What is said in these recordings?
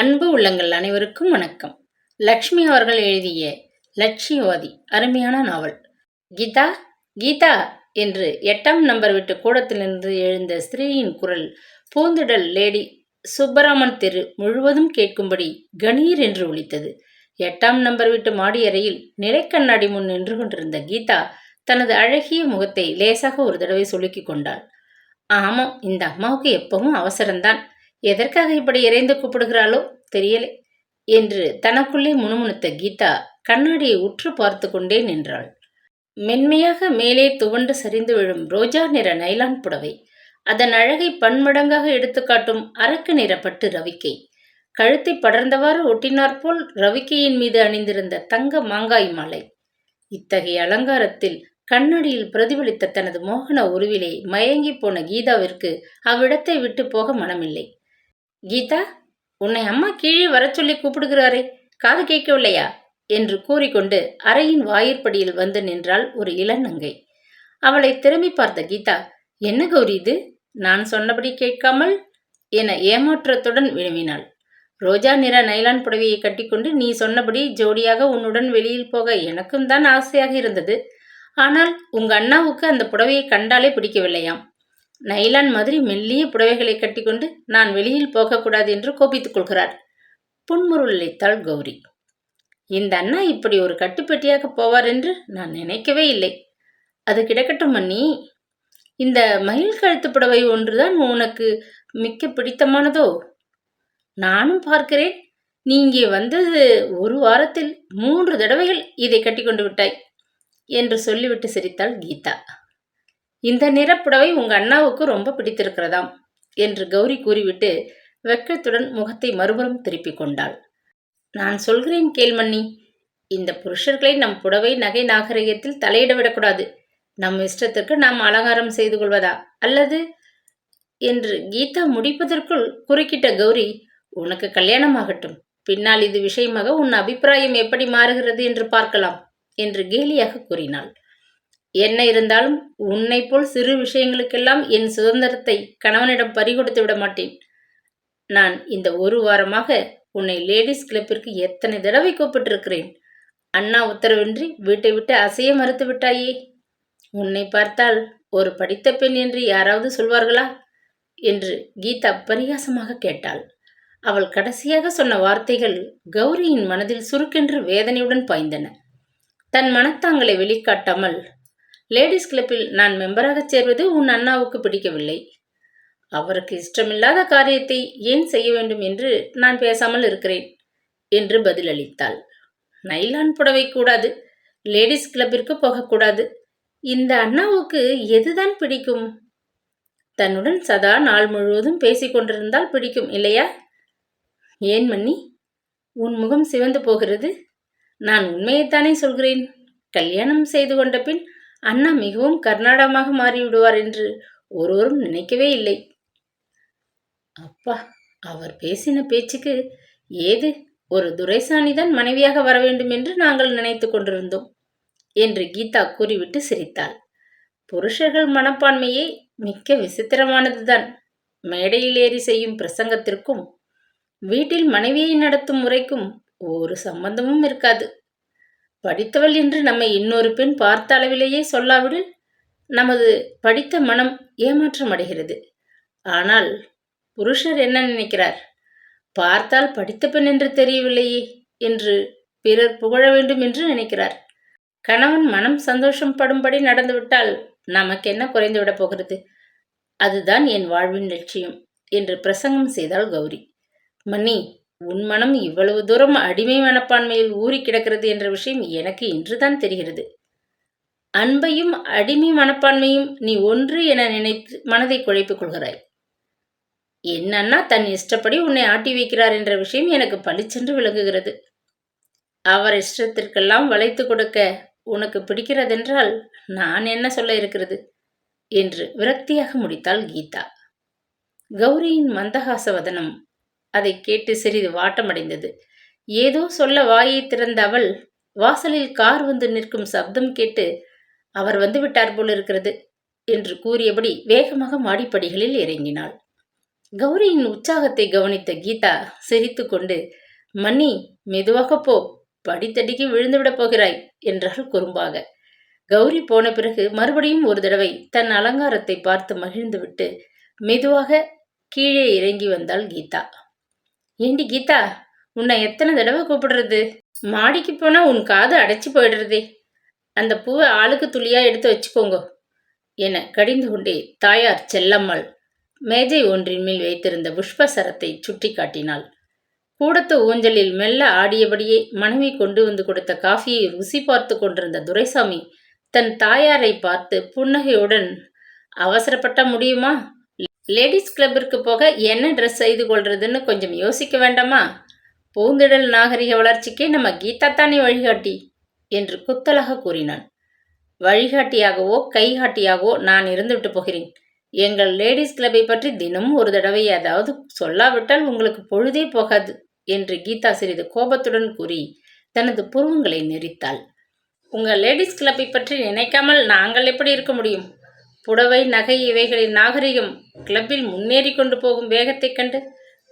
அன்பு உள்ளங்கள் அனைவருக்கும் வணக்கம். லக்ஷ்மி அவர்கள் எழுதிய லட்சியவாதி அருமையான நாவல். கீதா, கீதா என்று 8ஆம் நம்பர் வீட்டு கூடத்திலிருந்து எழுந்த ஸ்திரீயின் குரல் பூந்துடல் லேடி சுப்பராமன் தெரு முழுவதும் கேட்கும்படி கணீர் என்று ஒலித்தது. 8ஆம் நம்பர் வீட்டு மாடி அறையில் நிலைக்கண்ணாடி முன் நின்று கொண்டிருந்த கீதா தனது அழகிய முகத்தை லேசாக ஒரு தடவை சுலுக்கி கொண்டாள். ஆமாம், இந்த அம்மாவுக்கு எப்பவும் அவசரம்தான். எதற்காக இப்படி இறைந்து கூப்பிடுகிறாளோ தெரியலை என்று தனக்குள்ளே முணுமுணுத்த கீதா கண்ணாடியை உற்று பார்த்து கொண்டே நின்றாள். மென்மையாக மேலே துவண்டு சரிந்து விழும் ரோஜா நிற நைலான் புடவை, அதன் அழகை பன்மடங்காக எடுத்துக்காட்டும் அரக்கு நிற பட்டு ரவிக்கை, கழுத்தை படர்ந்தவாறு ஒட்டினாற்போல் ரவிக்கையின் மீது அணிந்திருந்த தங்க மாங்காய் மாலை. இத்தகைய அலங்காரத்தில் கண்ணாடியில் பிரதிபலித்த தனது மோகன உருவிலே மயங்கி போன கீதாவிற்கு அவ்விடத்தை விட்டு போக மனமில்லை. கீதா, உன்னை அம்மா கீழே வர சொல்லி கூப்பிடுகிறாரே, காது கேட்கவில்லையா என்று கூறிக்கொண்டு அறையின் வாயிற்படியில் வந்து நின்றாள் ஒரு இளநங்கை. அவளை திரும்பி பார்த்த கீதா, என்ன கௌரி இது, நான் சொன்னபடி கேட்காமல் என ஏமாற்றத்துடன் வினவினாள். ரோஜா நிற நைலான் புடவையை கட்டிக்கொண்டு நீ சொன்னபடி ஜோடியாக உன்னுடன் வெளியில் போக எனக்கும் தான் ஆசையாக இருந்தது. ஆனால் உங்க அண்ணாவுக்கு அந்த புடவையை கண்டாலே பிடிக்கவில்லையாம். நைலான் மாதிரி மெல்லிய புடவைகளை கட்டிக்கொண்டு நான் வெளியில் போகக்கூடாது என்று கோபித்துக் கொள்கிறார். புன்முருளைத்தாள் கௌரி. இந்த அண்ணா இப்படி ஒரு கட்டுப்பெட்டியாக போவார் என்று நான் நினைக்கவே இல்லை. அது கிடக்கட்டும் மன்னி, இந்த மயில் கழுத்து புடவை ஒன்றுதான் உனக்கு மிக்க பிடித்தமானதோ? நானும் பார்க்கிறேன், நீ இங்கே வந்தது ஒரு வாரத்தில் 3 தடவைகள் இதை கட்டிக்கொண்டு விட்டாய் என்று சொல்லிவிட்டு சிரித்தாள் கீதா. இந்த நிறப்புடவை உங்க அண்ணாவுக்கு ரொம்ப பிடித்திருக்கிறதாம் என்று கௌரி கூறிவிட்டு வெட்கத்துடன் முகத்தை மறுபுறம் திருப்பிக் கொண்டாள். நான் சொல்கிறேன் கேள்மண்ணி, இந்த புருஷர்களை நம் புடவை நகை நாகரிகத்தில் தலையிட விடக்கூடாது. நம் இஷ்டத்திற்கு நாம் அலங்காரம் செய்து கொள்வதா அல்லது என்று கீதா முடிப்பதற்குள் குறுக்கிட்ட கௌரி, உனக்கு கல்யாணம் ஆகட்டும், பின்னால் இது விஷயமாக உன் அபிப்பிராயம் எப்படி மாறுகிறது என்று பார்க்கலாம் என்று கேலியாக கூறினாள். என்ன இருந்தாலும் உன்னை போல் சிறு விஷயங்களுக்கெல்லாம் என் சுதந்திரத்தை கணவனிடம் பறிகொடுத்து விட மாட்டேன். நான் இந்த ஒரு வாரமாக உன்னை லேடிஸ் கிளப்பிற்கு எத்தனை தடவை கூப்பிட்டிருக்கிறேன். அண்ணா உத்தரவின்றி வீட்டை விட்டு அசைய மறுத்து விட்டாயே. உன்னை பார்த்தால் ஒரு படித்த பெண் என்று யாராவது சொல்வார்களா என்று கீதா பரிகாசமாக கேட்டாள். அவள் கடைசியாக சொன்ன வார்த்தைகள் கௌரியின் மனதில் சுருக்கென்று வேதனையுடன் பாய்ந்தன. தன் மனத்தாங்களை வெளிக்காட்டாமல், லேடிஸ் கிளப்பில் நான் மெம்பராக சேர்வது உன் அண்ணாவுக்கு பிடிக்கவில்லை. அவருக்கு இஷ்டமில்லாத காரியத்தை ஏன் செய்ய வேண்டும் என்று நான் பேசாமல் இருக்கிறேன் என்று பதிலளித்தாள். நைலான் புடவை கூடாது, லேடிஸ் கிளப்பிற்கு போகக்கூடாது. இந்த அண்ணாவுக்கு எதுதான் பிடிக்கும்? தன்னுடன் சதா நாள் முழுவதும் பேசிக்கொண்டிருந்தால் பிடிக்கும் இல்லையா? ஏன் மன்னி, உன் முகம் சிவந்து போகிறது? நான் உண்மையைத்தானே சொல்கிறேன். கல்யாணம் செய்து கொண்ட பின் அண்ணா மிகவும் கர்நாடகமாக மாறிவிடுவார் என்று ஒருவரும் நினைக்கவே இல்லை. அப்பா, அவர் பேசின பேச்சுக்கு ஏது ஒரு துரைசானிதான் மனைவியாக வர வேண்டும் என்று நாங்கள் நினைத்து கொண்டிருந்தோம் என்று கீதா கூறிவிட்டு சிரித்தாள். புருஷர்கள் மனப்பான்மையே மிக்க விசித்திரமானதுதான். மேடையில் ஏறி செய்யும் பிரசங்கத்திற்கும் வீட்டில் மனைவியை நடத்தும் முறைக்கும் ஒரு சம்பந்தமும் இருக்காது. படித்தவள் என்று நம்மை இன்னொரு பெண் பார்த்த அளவிலேயே சொல்லாவிடில் நமது படித்த மனம் ஏமாற்றம் அடைகிறது. ஆனால் புருஷர் என்ன நினைக்கிறார்? பார்த்தால் படித்த பெண் என்று தெரியவில்லையே என்று பிறர் புகழ வேண்டும் என்று நினைக்கிறார். கணவன் மனம் சந்தோஷம் படும்படி நடந்துவிட்டால் நமக்கு என்ன குறைந்துவிடப் போகிறது? அதுதான் என் வாழ்வின் லட்சியம் என்று பிரசங்கம் செய்தாள் கௌரி. மன்னி, உன் மனம் இவ்வளவு தூரம் அடிமை மனப்பான்மையில் ஊறி கிடக்கிறது என்ற விஷயம் எனக்கு இன்றுதான் தெரிகிறது. அன்பையும் அடிமை மனப்பான்மையும் நீ ஒன்று என நினைத்து மனதை குழைப்பிக் கொள்கிறாய். என் அண்ணா தன் இஷ்டப்படி உன்னை ஆட்டி வைக்கிறார் என்ற விஷயம் எனக்கு பளிச்சென்று விளங்குகிறது. அவர் இஷ்டத்திற்கெல்லாம் வளைத்து கொடுக்க உனக்கு பிடிக்கிறதென்றால் நான் என்ன சொல்ல இருக்கிறது என்று விரக்தியாக முடித்தாள் கீதா. கௌரியின் மந்தகாச வதனம் அதை கேட்டு சிறிது வாட்டமடைந்தது. ஏதோ சொல்ல வாயை திறந்த அவள், வாசலில் கார் வந்து நிற்கும் சப்தம் கேட்டு அவர் வந்து விட்டார் போல் இருக்கிறது என்று கூறியபடி வேகமாக மாடிப்படிகளில் இறங்கினாள். கௌரியின் உற்சாகத்தை கவனித்த கீதா சிரித்துக்கொண்டு, மன்னி, மெதுவாக போ, படித்தடிக்கு விழுந்துவிடப் போகிறாய் என்றாள் குறும்பாக. கௌரி போன பிறகு மறுபடியும் ஒரு தடவை தன் அலங்காரத்தை பார்த்து மகிழ்ந்துவிட்டு மெதுவாக கீழே இறங்கி வந்தாள் கீதா. ஏண்டி கீதா, உன்னை எத்தனை தடவை கூப்பிடுறது? மாடிக்கு போனா உன் காது அடைச்சி போயிடுறதே. அந்த பூவை ஆளுக்கு துளியா எடுத்து வச்சுக்கோங்க என கடிந்து கொண்டே தாயார் செல்லம்மாள் மேஜை ஒன்றின் மேல் வைத்திருந்த புஷ்பசரத்தை சுட்டி காட்டினாள். கூடத்து ஊஞ்சலில் மெல்ல ஆடியபடியே மனைவி கொண்டு வந்து கொடுத்த காஃபியை ருசி பார்த்து கொண்டிருந்த துரைசாமி தன் தாயாரை பார்த்து புன்னகையுடன், அவசரப்பட்ட முடியுமா? லேடிஸ் கிளப்பிற்கு போக என்ன ட்ரெஸ் செய்து கொள்றதுன்னு கொஞ்சம் யோசிக்க வேண்டாமா? பூந்திடல் நாகரிக வளர்ச்சிக்கே நம்ம கீதா தானே வழிகாட்டி என்று குத்தலாக கூறினான். வழிகாட்டியாகவோ கைகாட்டியாகவோ நான் இருந்துவிட்டு போகிறேன். எங்கள் லேடிஸ் கிளப்பை பற்றி தினமும் ஒரு தடவை ஏதாவது சொல்லாவிட்டால் உங்களுக்கு பொழுதே போகாது என்று கீதா சிறிது கோபத்துடன் கூறி தனது புருவங்களை நெறித்தாள். உங்கள் லேடிஸ் கிளப்பை பற்றி நினைக்காமல் நாங்கள் எப்படி இருக்க முடியும்? புடவை, நகை இவைகளின் நாகரிகம் கிளப்பில் முன்னேறி கொண்டு போகும் வேகத்தைக் கண்டு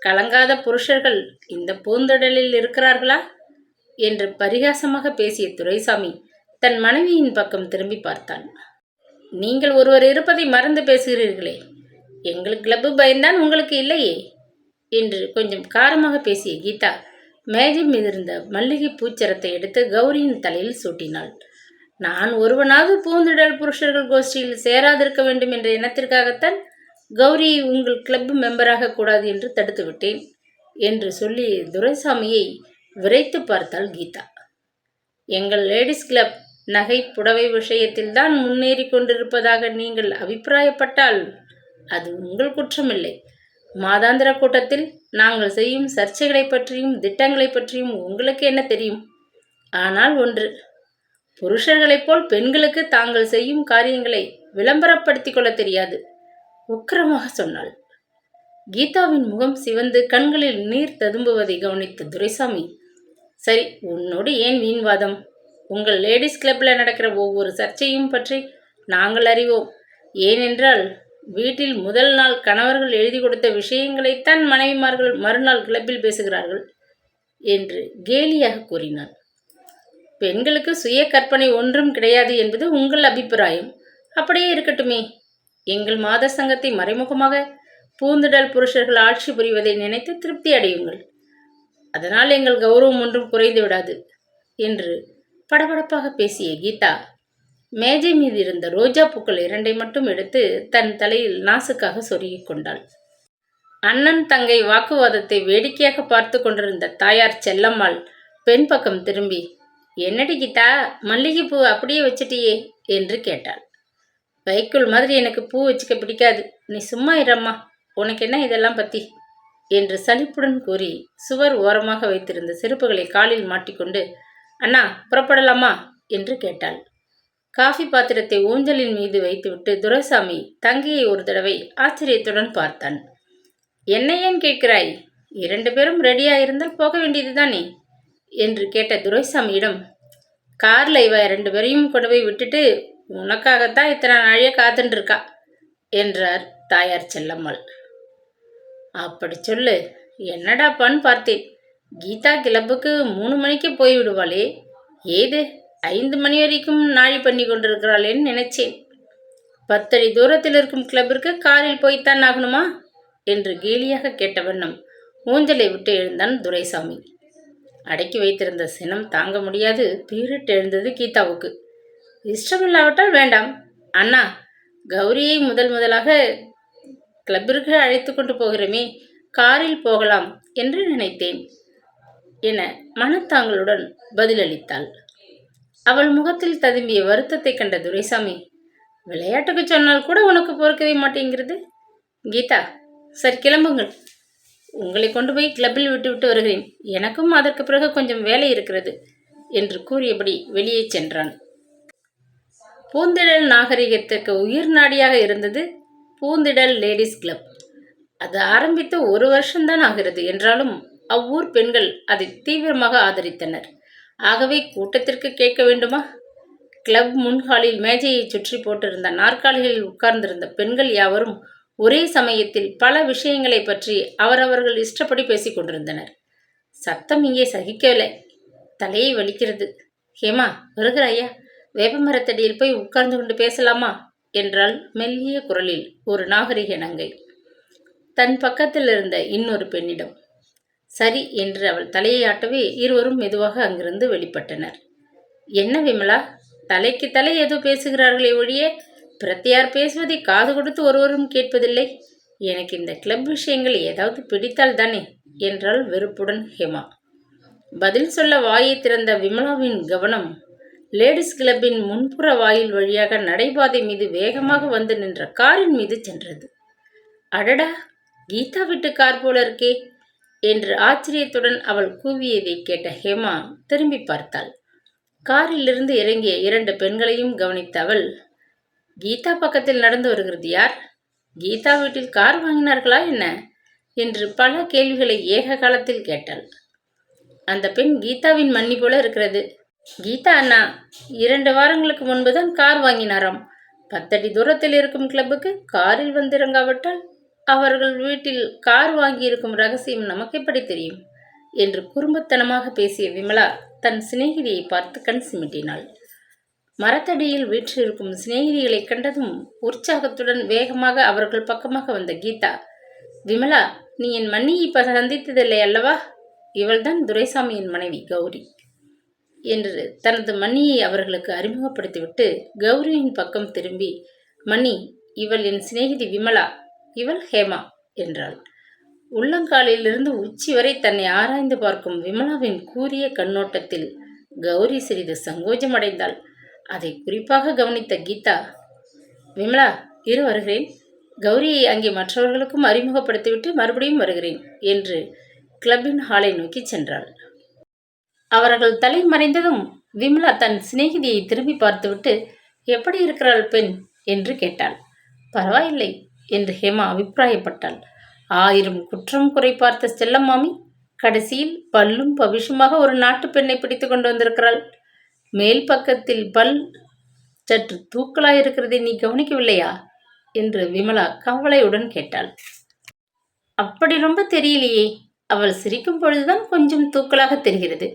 கலங்காத புருஷர்கள் இந்த பூந்தொடலில் இருக்கிறார்களா என்று பரிகாசமாக பேசிய துரைசாமி தன் மனைவியின் பக்கம் திரும்பி பார்த்தான். நீங்கள் ஒருவர் இருப்பதை மறந்து பேசுகிறீர்களே. எங்களுக்கு கிளப்பு பயந்தான் உங்களுக்கு இல்லையே என்று கொஞ்சம் காரமாக பேசிய கீதா மேஜை மீதிருந்த மல்லிகை பூச்சரத்தை எடுத்து கௌரியின் தலையில் சூட்டினாள். நான் ஒருவனாவது பூந்திடல் புருஷர்கள் கோஷ்டியில் சேராதிருக்க வேண்டும் என்ற எண்ணத்திற்காகத்தான் கௌரியை உங்கள் கிளப் மெம்பராக கூடாது என்று தடுத்து விட்டேன் என்று சொல்லி துரைசாமியை விரைத்து பார்த்தாள் கீதா. எங்கள் லேடிஸ் கிளப் நகை புடவை விஷயத்தில் தான் முன்னேறி கொண்டிருப்பதாக நீங்கள் அபிப்பிராயப்பட்டால் அது உங்கள் குற்றமில்லை. மாதாந்திர கூட்டத்தில் நாங்கள் செய்யும் சர்ச்சைகளை பற்றியும் திட்டங்களை பற்றியும் உங்களுக்கு என்ன தெரியும்? ஆனால் ஒன்று, புருஷர்களைப் போல் பெண்களுக்கு தாங்கள் செய்யும் காரியங்களை விளம்பரப்படுத்திக் கொள்ள தெரியாது, உக்கிரமாக சொன்னாள். கீதாவின் முகம் சிவந்து கண்களில் நீர் ததும்புவதை கவனித்த துரைசாமி, சரி, உன்னோடு ஏன் வீண்வாதம்? உங்கள் லேடிஸ் கிளப்பில் நடக்கிற ஒவ்வொரு சர்ச்சையும் பற்றி நாங்கள் அறிவோம். ஏனென்றால் வீட்டில் முதல் நாள் கணவர்கள் எழுதி கொடுத்த விஷயங்களைத்தான் மனைவிமார்கள் மறுநாள் கிளப்பில் பேசுகிறார்கள் என்று கேலியாக கூறினான். பெண்களுக்கு சுய கற்பனை ஒன்றும் கிடையாது என்பது உங்கள் அபிப்பிராயம். அப்படியே இருக்கட்டுமே. எங்கள் மாத சங்கத்தை மறைமுகமாக பூந்திடல் புருஷர்கள் ஆட்சி புரிவதை நினைத்து திருப்தி அடையுங்கள். அதனால் எங்கள் கௌரவம் ஒன்றும் குறைந்து விடாது என்று படபடப்பாக பேசிய கீதா மேஜை மீது இருந்த ரோஜா பூக்கள் 2 மட்டும் எடுத்து தன் தலையில் நாசுக்காக சொருகிக் கொண்டாள். அண்ணன் தங்கை வாக்குவாதத்தை வேடிக்கையாக பார்த்து கொண்டிருந்த தாயார் செல்லம்மாள் பெண் பக்கம் திரும்பி, என்னடி கீதா, மல்லிகைப்பூ அப்படியே வச்சிட்டியே என்று கேட்டாள். வைக்குள் மாதிரி எனக்கு பூ வச்சுக்க பிடிக்காது, நீ சும்மா இரம்மா, உனக்கு என்ன இதெல்லாம் பத்தி என்று சலிப்புடன் கூறி சுவர் ஓரமாக வைத்திருந்த செருப்புகளை காலில் மாட்டிக்கொண்டு, அண்ணா புறப்படலாமா என்று கேட்டாள். காஃபி பாத்திரத்தை ஊஞ்சலின் மீது வைத்துவிட்டு துரைசாமி தங்கையை ஒரு தடவை ஆச்சரியத்துடன் பார்த்தான். என்ன ஏன் கேட்கிறாய்? 2 பேரும் ரெடியா இருந்தால் போக வேண்டியதுதானே என்று கேட்ட துரைசாமியிடம், கார்ல இவ 2 பேரையும் கொண்டு போய் விட்டுட்டு உனக்காகத்தான் இத்தனை நாளைய காத்துட்டு இருக்கா என்றார் தாயார் செல்லம்மாள். அப்படி சொல்லு, என்னடாப்பான்னு பார்த்தேன். கீதா கிளப்புக்கு 3 மணிக்கு போய்விடுவாளே, ஏது 5 மணி வரைக்கும் நாழி பண்ணி கொண்டிருக்கிறாளேன்னு நினைச்சேன். 10 அடி தூரத்தில் இருக்கும் கிளப்பிற்கு காரில் போய்த்தான் ஆகணுமா என்று கேலியாக கேட்ட வண்ணம் ஊஞ்சலை விட்டு எழுந்தான் துரைசாமி. அடக்கி வைத்திருந்த சினம் தாங்க முடியாது பீரிட்டு எழுந்தது கீதாவுக்கு. இஷ்டமில்லாவிட்டால் வேண்டாம் அண்ணா, கௌரியை முதலாக கிளப்பிற்கு அழைத்து கொண்டு போகிறோமே, காரில் போகலாம் என்று நினைத்தேன் என மனத்தாங்களுடன் பதிலளித்தாள். அவள் முகத்தில் ததும்பிய வருத்தத்தை கண்ட துரைசாமி, விளையாட்டுக்கு சொன்னால் கூட உனக்கு பொறுக்கவே மாட்டேங்கிறது. கீதா, சரி கிளம்புங்கள், உங்களை கொண்டு போய் கிளப்பில் விட்டு வருகிறேன். எனக்கும் அதற்கு பிறகு கொஞ்சம் வேலை இருக்கிறது என்று கூறியபடி வெளியே சென்றான். பூந்திடல் நாகரிகத்திற்கு உயிர் நாடியாக இருந்தது பூந்திடல் லேடிஸ் கிளப். அது ஆரம்பித்து 1 வருஷம்தான் ஆகிறது. என்றாலும் அவ்வூர் பெண்கள் அதை தீவிரமாக ஆதரித்தனர். ஆகவே கூட்டத்திற்கு கேட்க வேண்டுமா? கிளப் முன்ஹாலில் மேஜையை சுற்றி போட்டிருந்த நாற்காலிகளில் உட்கார்ந்திருந்த பெண்கள் யாவரும் ஒரே சமயத்தில் பல விஷயங்களை பற்றி அவரவர்கள் இஷ்டப்படி பேசிக் கொண்டிருந்தனர். சத்தம் இங்கே சகிக்கவில்லை. தலையை வலிக்கிறது. ஹேமா, வருகிறாயா? வேப்பமரத்தடியில் போய் உட்கார்ந்து கொண்டு பேசலாமா என்றாள் மெல்லிய குரலில் ஒரு நாகரிக நங்கை தன் பக்கத்தில் இருந்த இன்னொரு பெண்ணிடம். சரி என்று அவள் தலையை ஆட்டவே இருவரும் மெதுவாக அங்கிருந்து வெளிப்பட்டனர். என்ன விமலா, தலைக்கு தலை ஏதோ பேசுகிறார்களே ஒழிய பிரத்தியார் பேசுவதை காது கொடுத்து ஒருவரும் கேட்பதில்லை. எனக்கு இந்த கிளப் விஷயங்கள் ஏதாவது பிடித்தால் தானே என்றாள் வெறுப்புடன் ஹேமா. பதில் சொல்ல வாயை திறந்த விமலாவின் கவனம் லேடிஸ் கிளப்பின் முன்புற வாயில் வழியாக நடைபாதை மீது வேகமாக வந்து நின்ற காரின் மீது சென்றது. அடடா, கீதா வீட்டு கார் போல இருக்கே என்று ஆச்சரியத்துடன் அவள் கூவியதை கேட்ட ஹேமா திரும்பி பார்த்தாள். காரிலிருந்து இறங்கிய 2 பெண்களையும் கவனித்த அவள், கீதா பக்கத்தில் நடந்து வருகிறது யார்? கீதா வீட்டில் கார் வாங்கினார்களா என்ன என்று பல கேள்விகளை ஏக காலத்தில் கேட்டாள். அந்த பெண் கீதாவின் மன்னி போல இருக்கிறது. கீதா அண்ணா 2 வாரங்களுக்கு முன்புதான் கார் வாங்கினாராம். 10 அடி தூரத்தில் இருக்கும் கிளப்புக்கு காரில் வந்திறங்காவிட்டால் அவர்கள் வீட்டில் கார் வாங்கியிருக்கும் ரகசியம் நமக்கு எப்படி தெரியும் என்று குறும்புத்தனமாக பேசிய விமலா தன் சிநேகிதியை பார்த்து கண் சிமிட்டினாள். மரத்தடியில் வீற்றிருக்கும் சிநேகிதிகளை கண்டதும் உற்சாகத்துடன் வேகமாக அவர்கள் பக்கமாக வந்த கீதா, விமலா, நீ என் மன்னியை சந்தித்ததில்லை அல்லவா? இவள்தான் துரைசாமியின் மனைவி கௌரி என்று தனது மன்னியை அவர்களுக்கு அறிமுகப்படுத்திவிட்டு கௌரியின் பக்கம் திரும்பி, மன்னி, இவள் என் சிநேகிதி விமலா, இவள் ஹேமா என்றாள். உள்ளங்காலிலிருந்து உச்சி வரை தன்னை ஆராய்ந்து பார்க்கும் விமலாவின் கூரிய கண்ணோட்டத்தில் கௌரி சிறிது சங்கோஜமடைந்தாள். அதை குறிப்பாக கவனித்த கீதா, விமலா, இரு வருகிறேன். கௌரியை அங்கே மற்றவர்களுக்கும் அறிமுகப்படுத்திவிட்டு மறுபடியும் வருகிறேன் என்று கிளப்பின் ஹாலை நோக்கி சென்றாள். அவர்கள் தலை மறைந்ததும் விமலா தன் சிநேகிதியை திரும்பி பார்த்துவிட்டு, எப்படி இருக்கிறாள் பெண் என்று கேட்டாள். பரவாயில்லை என்று ஹேமா அபிப்பிராயப்பட்டாள். 1000 குற்றம் குறை பார்த்த செல்லம்மாமி கடைசியில் பல்லும் பவிஷுமாக ஒரு நாட்டு பெண்ணை பிடித்து கொண்டு வந்திருக்கிறாள். மேல் பக்கத்தில் பல் சற்று தூக்கலாயிருக்கிறதை நீ கவனிக்கவில்லையா என்று விமலா கவலையுடன் கேட்டாள். அப்படி ரொம்ப தெரியலையே. அவள் சிரிக்கும் பொழுதுதான் கொஞ்சம் தூக்கலாக தெரிகிறது.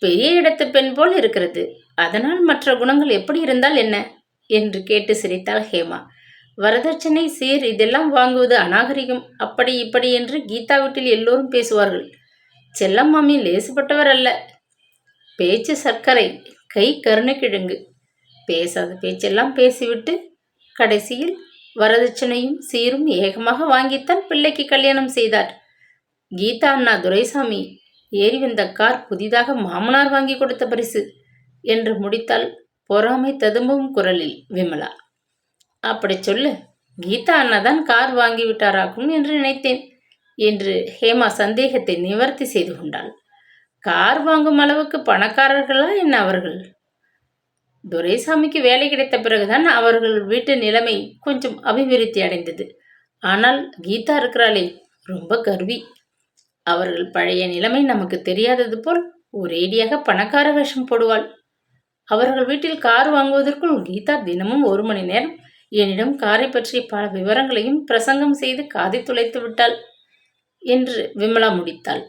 பெரிய இடத்து பெண் போல் இருக்கிறது. அதனால் மற்ற குணங்கள் எப்படி இருந்தால் என்ன என்று கேட்டு சிரித்தாள் ஹேமா. வரதட்சணை, சீர் இதெல்லாம் வாங்குவது அநாகரிகம், அப்படி இப்படி என்று கீதா வீட்டில் எல்லோரும் பேசுவார்கள். செல்லம்மாமி லேசுப்பட்டவர் அல்ல. பேச்சு சர்க்கரை, கை கருணைக்கிழங்கு. பேசாத பேச்செல்லாம் பேசிவிட்டு கடைசியில் வரதட்சணையும் சீரும் ஏகமாக வாங்கித்தான் பிள்ளைக்கு கல்யாணம் செய்தார். கீதா அண்ணா துரைசாமி ஏறி வந்த கார் புதிதாக மாமனார் வாங்கி கொடுத்த பரிசு என்று முடித்தால் பொறாமை ததும்பும் குரலில் விமலா. அப்படி சொல்லு, கீதா அண்ணா தான் கார் வாங்கிவிட்டாராகும் என்று நினைத்தேன் என்று ஹேமா சந்தேகத்தை நிவர்த்தி செய்து கொண்டாள். கார் வாங்கும் அளவுக்கு பணக்காரர்களா என்ன அவர்கள்? துரைசாமிக்கு வேலை கிடைத்த பிறகுதான் அவர்கள் வீட்டு நிலைமை கொஞ்சம் அபிவிருத்தி அடைந்தது. ஆனால் கீதா இருக்கிறாளே, ரொம்ப கர்வி. அவர்கள் பழைய நிலைமை நமக்கு தெரியாதது போல் ஒரேடியாக பணக்கார வேஷம் போடுவாள். அவர்கள் வீட்டில் கார் வாங்குவதற்குள் கீதா தினமும் 1 மணி நேரம் என்னிடம் காரை பற்றி பல விவரங்களையும் பிரசங்கம் செய்து காதை துளைத்து விட்டாள் என்று விமலா முடித்தாள்.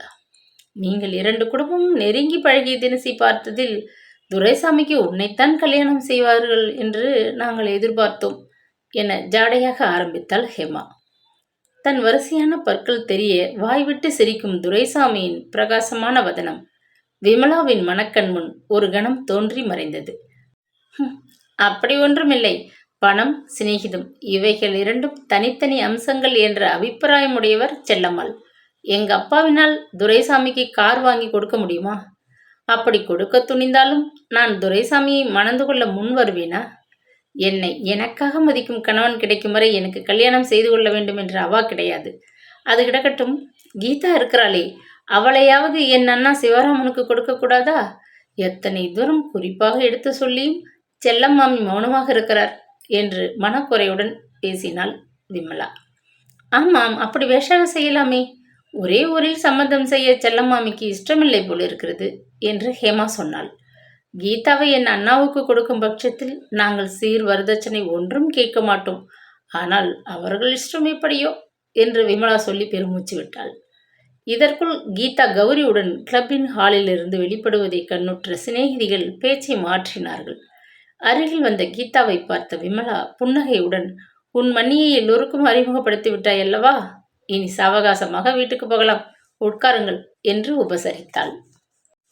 நீங்கள் 2 குடும்பமும் நெருங்கி பழகிய தினசி பார்த்ததில் துரைசாமிக்கு உன்னைத்தான் கல்யாணம் செய்வார்கள் என்று நாங்கள் எதிர்பார்த்தோம் என ஜாடையாக ஆரம்பித்தாள் ஹேமா. தன் வரிசையான பற்கள் தெரிய வாய்விட்டு சிரிக்கும் துரைசாமியின் பிரகாசமான வதனம் விமலாவின் மனக்கண் முன் ஒரு கணம் தோன்றி மறைந்தது. அப்படி ஒன்றுமில்லை. பணம், சிநேகிதம் இவைகள் 2ம் தனித்தனி அம்சங்கள் என்ற அபிப்பிராயமுடையவர் செல்லம்மாள். எங்க அப்பாவினால் துரைசாமிக்கு கார் வாங்கி கொடுக்க முடியுமா? அப்படி கொடுக்க துணிந்தாலும் நான் துரைசாமியை மணந்து கொள்ள முன் வருவேனா? என்னை எனக்காக மதிக்கும் கணவன் கிடைக்கும் வரை எனக்கு கல்யாணம் செய்து கொள்ள வேண்டும் என்ற அவா கிடையாது. அது கிடக்கட்டும், கீதா இருக்கிறாளே, அவளையாவது என் அண்ணா சிவராமனுக்கு கொடுக்க கூடாதா? எத்தனை தூரம் குறிப்பாக எடுத்து சொல்லியும் செல்லம்மாமி மௌனமாக இருக்கிறார் என்று மனக்குறையுடன் பேசினாள் விமலா. ஆமாம், அப்படி வேஷாக செய்யலாமே. ஒரே ஊரில் சம்மந்தம் செய்ய செல்லம்மாமிக்கு இஷ்டமில்லை போல் இருக்கிறது என்று ஹேமா சொன்னாள். கீதாவை என் அண்ணாவுக்கு கொடுக்கும் பட்சத்தில் நாங்கள் சீர் வரதட்சணை ஒன்றும் கேட்க மாட்டோம். ஆனால் அவர்கள் இஷ்டம் எப்படியோ என்று விமலா சொல்லி பெருமூச்சு விட்டாள். இதற்குள் கீதா கௌரியுடன் கிளப்பின் ஹாலில் இருந்து வெளிப்படுவதை கண்ணுற்ற சிநேகிதிகள் பேச்சை மாற்றினார்கள். அருகில் வந்த கீதாவை பார்த்த விமலா புன்னகையுடன், உன் மண்ணியை எல்லோருக்கும் அறிமுகப்படுத்தி விட்டாய் அல்லவா, இனி சாவகாசமாக வீட்டுக்கு போகலாம், உட்காருங்கள் என்று உபசரித்தாள்.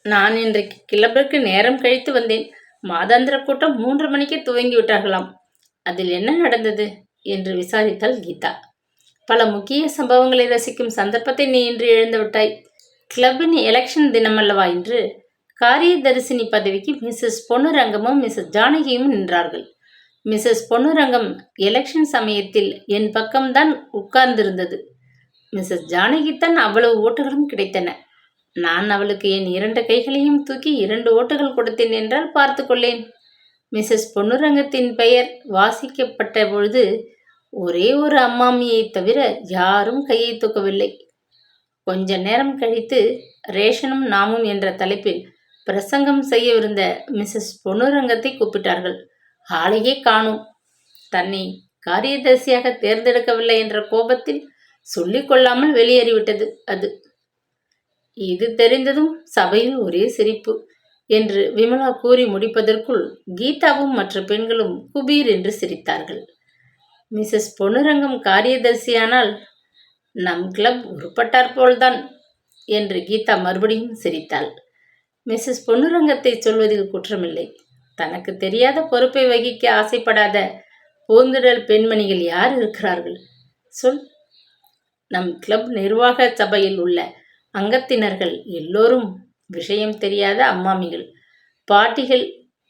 நான் இன்றைக்கு கிளப்பிற்கு நேரம் கழித்து வந்தேன். மாதாந்திர கூட்டம் 3 மணிக்கு துவங்கி விட்டார்களாம். அதில் என்ன நடந்தது என்று விசாரித்தாள் கீதா. பல முக்கிய சம்பவங்களை ரசிக்கும் சந்தர்ப்பத்தை நீ இன்று இழந்து விட்டாய். கிளப்பின் எலெக்ஷன் தினமல்லவா இன்று. காரியதரிசினி பதவிக்கு மிஸ்ஸஸ் பொன்னுரங்கமும் மிஸ்ஸஸ் ஜானகியும் நின்றார்கள். மிஸ்ஸஸ் பொன்னுரங்கம் எலெக்ஷன் சமயத்தில் என் பக்கம்தான் உட்கார்ந்திருந்தது. மிஸ்ஸஸ் ஜானகித்தான் அவ்வளவு ஓட்டுகளும் கிடைத்தன. நான் அவளுக்கு என் 2 கைகளையும் தூக்கி 2 ஓட்டுகள் கொடுத்தேன் என்றால் பார்த்து கொள்ளேன். மிஸ்ஸஸ் பொன்னுரங்கத்தின் பெயர் வாசிக்கப்பட்ட பொழுது ஒரே ஒரு அம்மாமியை தவிர யாரும் கையை தூக்கவில்லை. கொஞ்ச நேரம் கழித்து ரேஷனும் நாமும் என்ற தலைப்பில் பிரசங்கம் செய்யவிருந்த மிஸ்ஸஸ் பொன்னுரங்கத்தை கூப்பிட்டார்கள். ஆளையே காணோம். தன்னை காரியதரிசியாக தேர்ந்தெடுக்கவில்லை என்ற கோபத்தில் சொல்லிக் கொள்ளாமல் வெளியேறிவிட்டது அது. இது தெரிந்ததும் சபையில் ஒரே சிரிப்பு என்று விமலா கூறி முடிப்பதற்குள் கீதாவும் மற்ற பெண்களும் குபீர் என்று சிரித்தார்கள். மிஸ்ஸஸ் பொன்னுரங்கம் காரியதரிசியானால் நம் கிளப் உருப்பட்டாற்போல்தான் என்று கீதா மறுபடியும் சிரித்தாள். மிஸ்ஸஸ் பொன்னுரங்கத்தை சொல்வதில் குற்றமில்லை. தனக்கு தெரியாத பொறுப்பை வகிக்க ஆசைப்படாத பூந்துடல் பெண்மணிகள் யார் இருக்கிறார்கள் சொல். நம் கிளப் நிர்வாக சபையில் உள்ள அங்கத்தினர்கள் எல்லோரும் விஷயம் தெரியாத அம்மாமிகள், பாட்டிகள்.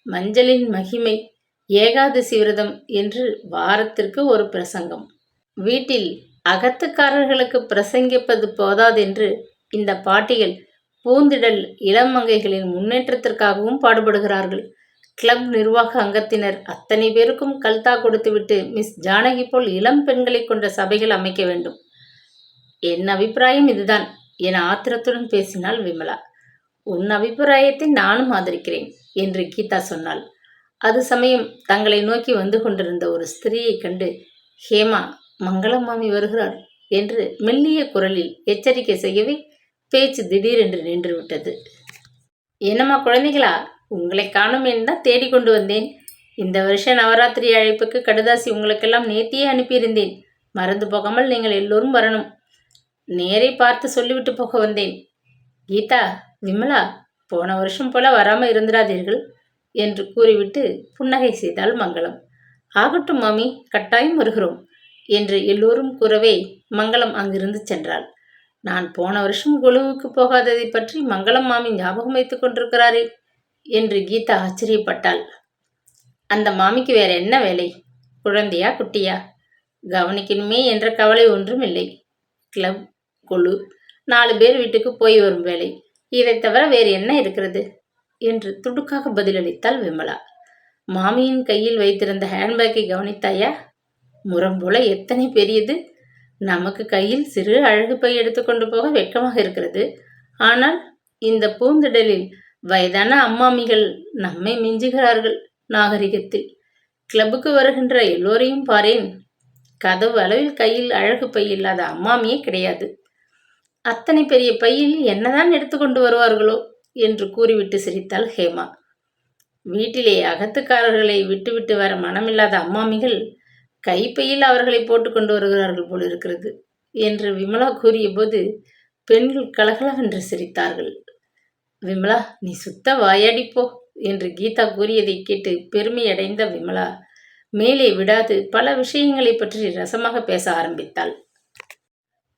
மஞ்சளின் மகிமை, ஏகாதசி விரதம் என்று வாரத்திற்கு ஒரு பிரசங்கம். வீட்டில் அகத்துக்காரர்களுக்கு பிரசங்கிப்பது போதாதென்று இந்த பாட்டிகள் பூந்திடல் இளமங்கைகளின் முன்னேற்றத்திற்காகவும் பாடுபடுகிறார்கள். கிளப் நிர்வாக அங்கத்தினர் அத்தனை பேருக்கும் கல்தா கொடுத்துவிட்டு மிஸ் ஜானகி போல் இளம் பெண்களை கொண்ட சபைகள் அமைக்க வேண்டும். என் அபிப்பிராயம் இதுதான் என ஆத்திரத்துடன் பேசினாள் விமலா. உன் அபிப்பிராயத்தை நானும் ஆதரிக்கிறேன் என்று கீதா சொன்னாள். அது சமயம் தங்களை நோக்கி வந்து கொண்டிருந்த ஒரு ஸ்திரீயை கண்டு, ஹேமா, மங்களம் மாமி வருகிறார் என்று மெல்லிய குரலில் எச்சரிக்கை செய்யவே பேச்சு திடீரென்று நின்று விட்டது. என்னம்மா குழந்தைகளா, உங்களை காணும் என்றுதான் தேடிக்கொண்டு வந்தேன். இந்த வருஷ நவராத்திரி அழைப்புக்கு கடுதாசி உங்களுக்கெல்லாம் நேத்தியே அனுப்பியிருந்தேன். மறந்து போகாமல் நீங்கள் எல்லோரும் வரணும். நேரை பார்த்து சொல்லிவிட்டு போக வந்தேன். கீதா, விமலா, போன வருஷம் போல வராமல் இருந்திராதீர்கள் என்று கூறிவிட்டு புன்னகை செய்தாள் மங்களம். ஆகட்டும் மாமி, கட்டாயம் வருகிறோம் என்று எல்லோரும் கூறவே மங்களம் அங்கிருந்து சென்றாள். நான் போன வருஷம் கொலுவுக்கு போகாததை பற்றி மங்களம் மாமி ஞாபகம் வைத்துக் கொண்டிருக்கிறாரே என்று கீதா ஆச்சரியப்பட்டாள். அந்த மாமிக்கு வேற என்ன வேலை? குழந்தையா குட்டியா கவனிக்கணுமே என்ற கவலை ஒன்றும் இல்லை. கிளப், கொலு, 4 பேர் வீட்டுக்கு போய் வரும் வேலை, இதை தவிர வேறு என்ன இருக்கிறது என்று துடுக்காக பதிலளித்தாள் விமலா. மாமியின் கையில் வைத்திருந்த ஹேண்ட்பேக்கை கவனித்தாயா? முரம் போல எத்தனை பெரியது! நமக்கு கையில் சிறு அழகு பை எடுத்துக்கொண்டு போக வெட்கமாக இருக்கிறது. ஆனால் இந்த பூந்திடலில் வயதான அம்மாமிகள் நம்மை மிஞ்சுகிறார்கள் நாகரிகத்தில். கிளப்புக்கு வருகின்ற எல்லோரையும் பாரேன், கதவு அளவில் கையில் அழகு பை இல்லாத அம்மாமியே கிடையாது. அத்தனை பெரிய பையில் என்னதான் எடுத்துக்கொண்டு வருவார்களோ என்று கூறிவிட்டு சிரித்தாள் ஹேமா. வீட்டிலே அகத்துக்காரர்களை விட்டுவிட்டு வர மனமில்லாத அம்மாமிகள் கைப்பையில் அவர்களை போட்டு கொண்டு வருகிறார்கள் போல் இருக்கிறது என்று விமலா கூறிய போது பெண்கள் கலகலவென்று சிரித்தார்கள். விமலா, நீ சுத்த வாயாடிப்போ என்று கீதா கூறியதை கேட்டு பெருமையடைந்த விமலா மேலே விடாது பல விஷயங்களை பற்றி ரசமாக பேச ஆரம்பித்தாள்.